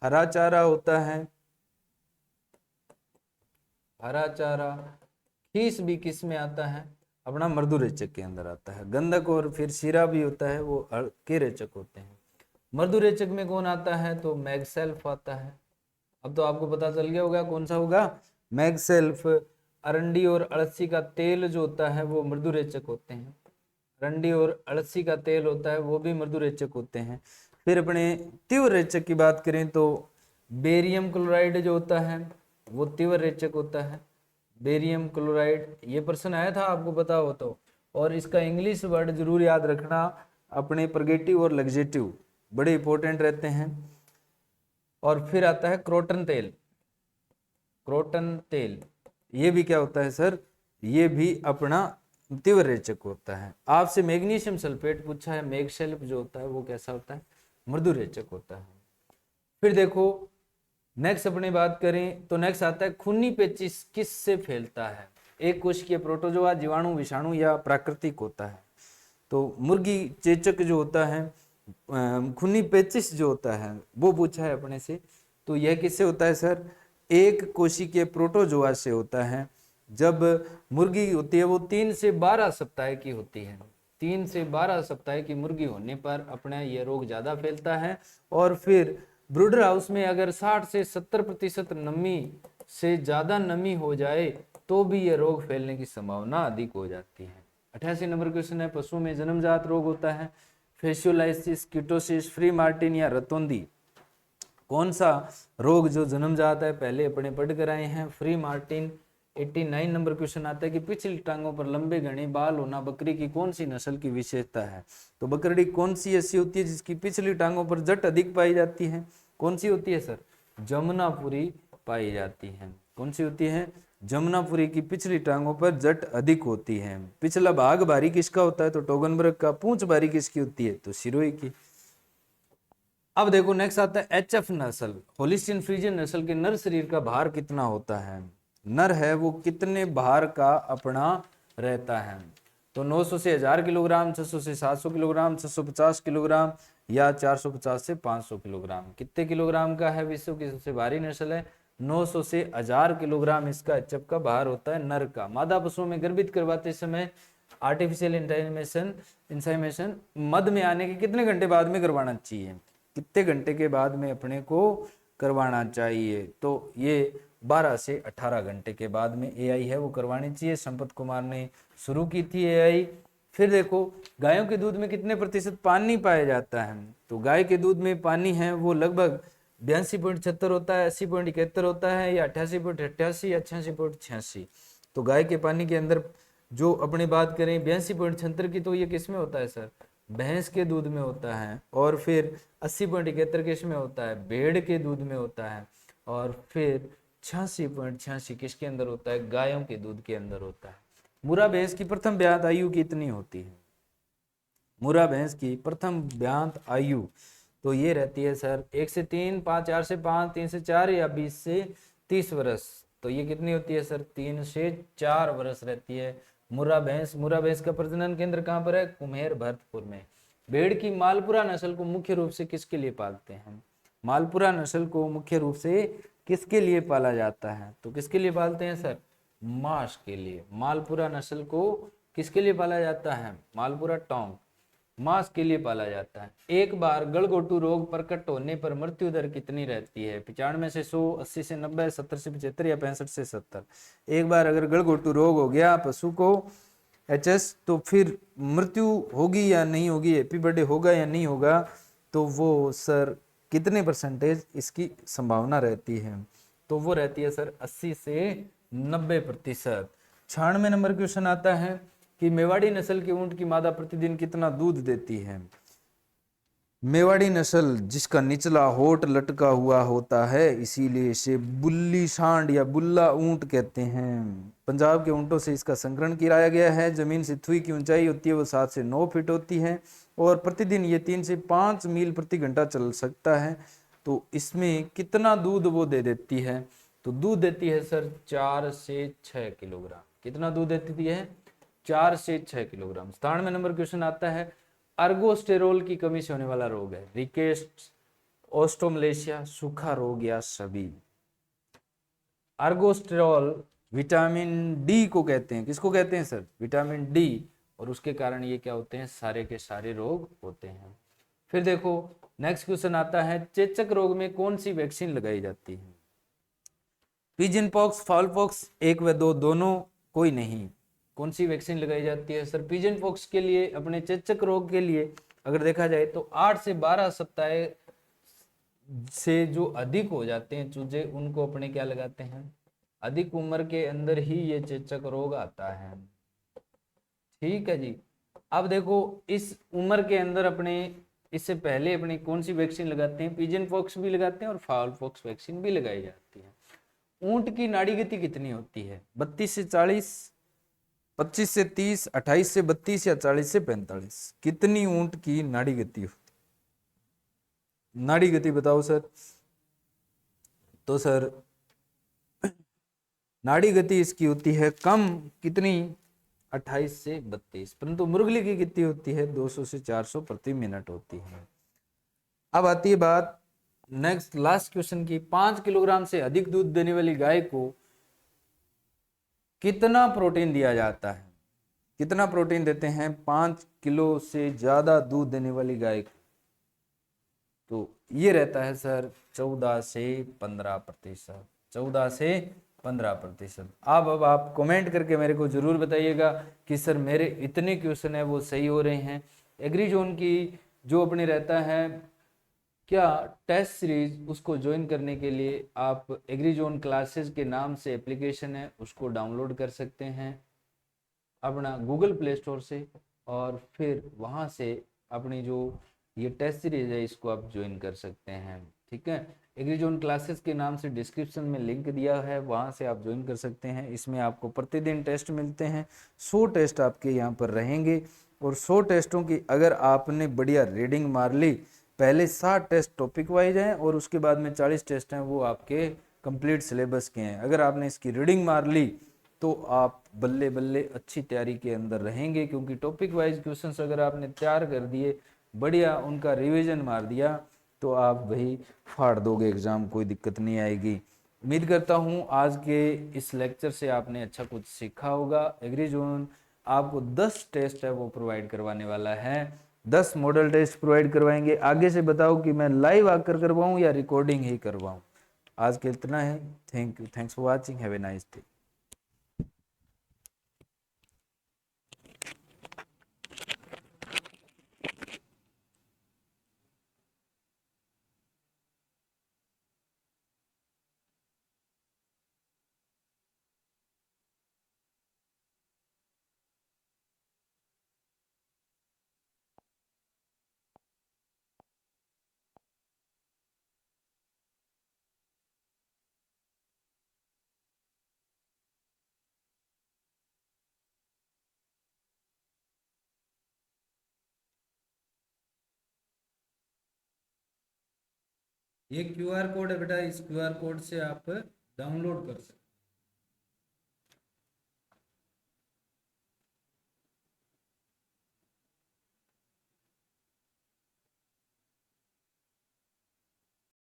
हरा चारा होता है, हरा चारा। खीस भी किस में आता है? अपना मृदु रेचक के अंदर आता है। गंधक और फिर शीरा भी होता है, वो हल्के रेचक होते हैं। मृदु रेचक में कौन आता है? तो मैगसेल्फ आता है। अब तो आपको पता चल गया होगा कौन सा होगा? मैगसेल्फ। अरंडी और अळसी का तेल जो होता है वो मृदु रेचक होते हैं। अरंडी और अळसी का तेल होता है वो भी मृदु रेचक होते हैं। फिर अपने तीव्र रेचक की बात करें तो बेरियम क्लोराइड जो होता है वो तीव्र रेचक होता है। बेरियम क्लोराइड, ये प्रश्न आया था आपको पता हो तो। और इसका इंग्लिश वर्ड जरूर याद रखना, अपने परगेटिव और लग्जेटिव बड़े इंपॉर्टेंट रहते हैं। और फिर आता है क्रोटन तेल। क्रोटन तेल ये भी क्या होता है सर? ये भी अपना तीव्र रेचक होता है। आपसे मैग्नीशियम सल्फेट पूछा है, मैगसेल्फ जो होता है वो कैसा होता है? मृदु रेचक होता है। फिर देखो नेक्स्ट अपनी बात करें तो नेक्स्ट आता है खूनी पेचिश किस से फैलता है? एक कोशिकीय प्रोटोजोआ, जीवाणु, विषाणु या प्राकृतिक होता है? तो मुर्गी चेचक जो होता है, खूनी पेचिश जो होता है वो पूछा है अपने से। तो यह किससे होता है सर? एक कोशिकीय प्रोटोजोआ से होता है। जब मुर्गी होती है वो 3 से 12 सप्ताह की होती है। 3 से 12 सप्ताह की मुर्गी होने पर अपना यह रोग ज्यादा फैलता है। और फिर ब्रूडर हाउस में अगर 60 से 70% नमी से ज्यादा नमी हो जाए तो भी यह रोग फैलने की संभावना अधिक हो जाती है। 88 नंबर क्वेश्चन है, पशुओं में जन्मजात रोग होता है, फेसियोलाइसिस, कीटोसिस, फ्री मार्टिन या रतौंधी। कौन सा रोग जो जन्मजात है पहले अपने पढ़ कर आए हैं, फ्री मार्टिन। 89 नंबर क्वेश्चन आता है कि पिछली टांगों पर लंबे घने बाल होना बकरी की कौन सी नस्ल की विशेषता है। तो बकरी कौन सी ऐसी होती है जिसकी पिछली टांगों पर जट अधिक पाई जाती है? कौन सी होती है सर? जमुनापुरी पाई जाती है। कौन सी होती है? जमुनापुरी की पिछली टांगों पर जट अधिक होती है। पिछला भाग भारी किसका होता है? तो टोगनबर्ग का। पूंछ भारी किसकी होती है? तो सिरोही की। अब देखो नेक्स्ट आता है एचएफ नस्ल, होलिस्टीन फ्रीजियन नस्ल के नर शरीर का भार कितना होता है? नर है वो कितने भार का अपना रहता है? तो 900 से 1000 किलोग्राम, 600 से 700 किलोग्राम, 650 किलोग्राम या 450 से 500 किलोग्राम। कितने किलोग्राम का है? विश्व की सबसे भारी नस्ल है। 900 से 1000 किलोग्राम इसका एचएफ का भार होता है नर का। मादा पशुओं में गर्भित करवाते समय आर्टिफिशियल इंसाइमेशन मध में आने के कितने घंटे बाद में करवाना चाहिए? कितने घंटे के बाद में अपने को करवाना चाहिए? तो ये 12 से 18 घंटे के बाद में एआई है वो करवानी चाहिए। संपत कुमार ने शुरू की थी एआई। फिर देखो गायों के दूध में कितने प्रतिशत पानी पाया जाता है? तो गाय के दूध में पानी है वो लगभग 82.76 होता है, 80.71 होता है, या 88.88 या 86.86। तो गाय के पानी के अंदर जो अपनी बात करें 82.76 की, तो ये किस में होता है सर? भैंस के दूध में होता है। और फिर 80.71 किस में होता है? भेड़ के दूध में होता है। और फिर 86.86 किसके अंदर होता है? गायों के दूध के अंदर होता है। मुर्रा भैंस की प्रथम ब्यात आयु कितनी होती है? मुर्रा भैंस की प्रथम ब्यात आयु तो ये रहती है सर 1 से 3, 5, 4 से 5, 3 से 4 या 20 से 30 वर्ष। तो ये कितनी होती है सर? 3 से 4 वर्ष रहती है मुर्रा भैंस। मुर्रा भैंस का प्रजनन केंद्र कहाँ पर है? कुम्हेर भरतपुर में। भेड़ की मालपुरा नस्ल को मुख्य रूप से किसके लिए पालते हैं? मालपुरा नस्ल को मुख्य रूप से किसके लिए पाला जाता है? तो किसके लिए पालते हैं सर? मांस के लिए। मालपुरा नस्ल को किसके लिए पाला जाता है? मालपुरा टोंग मांस के लिए पाला जाता है। एक बार गलघोटू रोग प्रकट होने पर मृत्यु दर कितनी रहती है? 95 से 100, 80 से 90, 70 से 75 या 65 से 70। एक बार अगर गलघोटू रोग हो गया पशु को एचएस, तो फिर मृत्यु होगी या नहीं होगी, हैप्पी बर्थडे होगा या नहीं होगा, तो वो सर कितने परसेंटेज इसकी संभावना रहती है? तो वो रहती है सर 80 से 90%। 96 नंबर क्वेश्चन आता है कि मेवाड़ी नस्ल के ऊंट की मादा प्रतिदिन कितना दूध देती है? मेवाड़ी नस्ल जिसका निचला होठ लटका हुआ होता है इसीलिए इसे बुल्ली सांड या बुल्ला ऊंट कहते हैं। पंजाब के ऊंटों से इसका संकरण किया गया है। जमीन से थुई की ऊंचाई होती है वो 7 से 9 फीट होती है और प्रतिदिन ये 3 से 5 मील प्रति घंटा चल सकता है। तो इसमें कितना दूध वो दे देती है? तो दूध देती है सर 4 से 6 किलोग्राम। कितना दूध देती है? 4 से 6 किलोग्राम। 97 नंबर क्वेश्चन आता है अर्गोस्टेरोल की कमी से होने वाला रोग है रिकेट्स, ओस्टोमलेशिया, सूखा रोग या सभी। अर्गोस्टेरोल विटामिन डी को कहते हैं। किसको कहते हैं सर? Vitamin D. और उसके कारण ये क्या होते हैं? सारे के सारे रोग होते हैं। फिर देखो नेक्स्ट क्वेश्चन आता है चेचक रोग में कौन सी वैक्सीन लगाई जाती है? पिजन पॉक्स, फाउल पॉक्स, 1 व 2 दोनों, कोई नहीं। कौन सी वैक्सीन लगाई जाती है सर? पिजन पॉक्स के लिए, अपने चेचक रोग के लिए अगर देखा जाए तो 8 से 12 सप्ताह से जो अधिक हो जाते हैं चूजे उनको अपने क्या लगाते हैं? अधिक उम्र के अंदर ही ये चेचक रोग आता है। ठीक है जी। अब देखो इस उम्र के अंदर अपने इससे पहले अपने कौन सी वैक्सीन लगाते हैं? पिजन पॉक्स भी लगाते हैं और फाउल पॉक्स वैक्सीन भी लगाई जाती है। ऊंट की नाड़ी गति कितनी होती है? 32 से 40, 25 से 30, 28 से 32 या 40 से 45। कितनी ऊंट की नाड़ी गति होती? नाड़ी गति बताओ सर। तो सर नाड़ी गति इसकी होती है कम, कितनी? 28 से 32। परंतु मुर्गली की कितनी होती है? 200 से 400 प्रति मिनट होती है। अब आती है बात नेक्स्ट लास्ट क्वेश्चन की। 5 किलोग्राम से अधिक दूध देने वाली गाय को कितना प्रोटीन दिया जाता है? कितना प्रोटीन देते हैं 5 किलो से ज्यादा दूध देने वाली गाय को? तो ये रहता है सर 14 से 15%। 14 से 15%। अब आप कमेंट करके मेरे को जरूर बताइएगा कि सर मेरे इतने क्वेश्चन है वो सही हो रहे हैं। एग्री जोन की जो अपने रहता है क्या टेस्ट सीरीज, उसको ज्वाइन करने के लिए आप एग्री जोन क्लासेस के नाम से एप्लीकेशन है उसको डाउनलोड कर सकते हैं अपना गूगल प्ले स्टोर से, और फिर वहाँ से अपनी जो ये टेस्ट सीरीज है इसको आप ज्वाइन कर सकते हैं। ठीक है, एग्रीजोन क्लासेस के नाम से डिस्क्रिप्शन में लिंक दिया है, वहाँ से आप ज्वाइन कर सकते हैं। इसमें आपको प्रतिदिन टेस्ट मिलते हैं, 100 टेस्ट आपके यहाँ पर रहेंगे, और 100 टेस्टों की अगर आपने बढ़िया रीडिंग मार ली, पहले 60 टेस्ट टॉपिक वाइज हैं और उसके बाद में 40 टेस्ट हैं वो आपके कंप्लीट सिलेबस के हैं। अगर आपने इसकी रीडिंग मार ली तो आप बल्ले बल्ले अच्छी तैयारी के अंदर रहेंगे, क्योंकि टॉपिक वाइज क्वेश्चंस अगर आपने तैयार कर दिए, बढ़िया उनका रिवीजन मार दिया, तो आप भाई फाड़ दोगे एग्जाम, कोई दिक्कत नहीं आएगी। उम्मीद करता हूँ आज के इस लेक्चर से आपने अच्छा कुछ सीखा होगा। एग्री जोन आपको 10 टेस्ट है वो प्रोवाइड करवाने वाला है, 10 मॉडल टेस्ट प्रोवाइड करवाएंगे। आगे से बताओ कि मैं लाइव आकर करवाऊँ या रिकॉर्डिंग ही करवाऊँ। आज के इतना है। Thank you, thanks for watching, have a nice day. ये क्यूआर कोड है बेटा, इस क्यूआर कोड से आप डाउनलोड कर सकते हैं।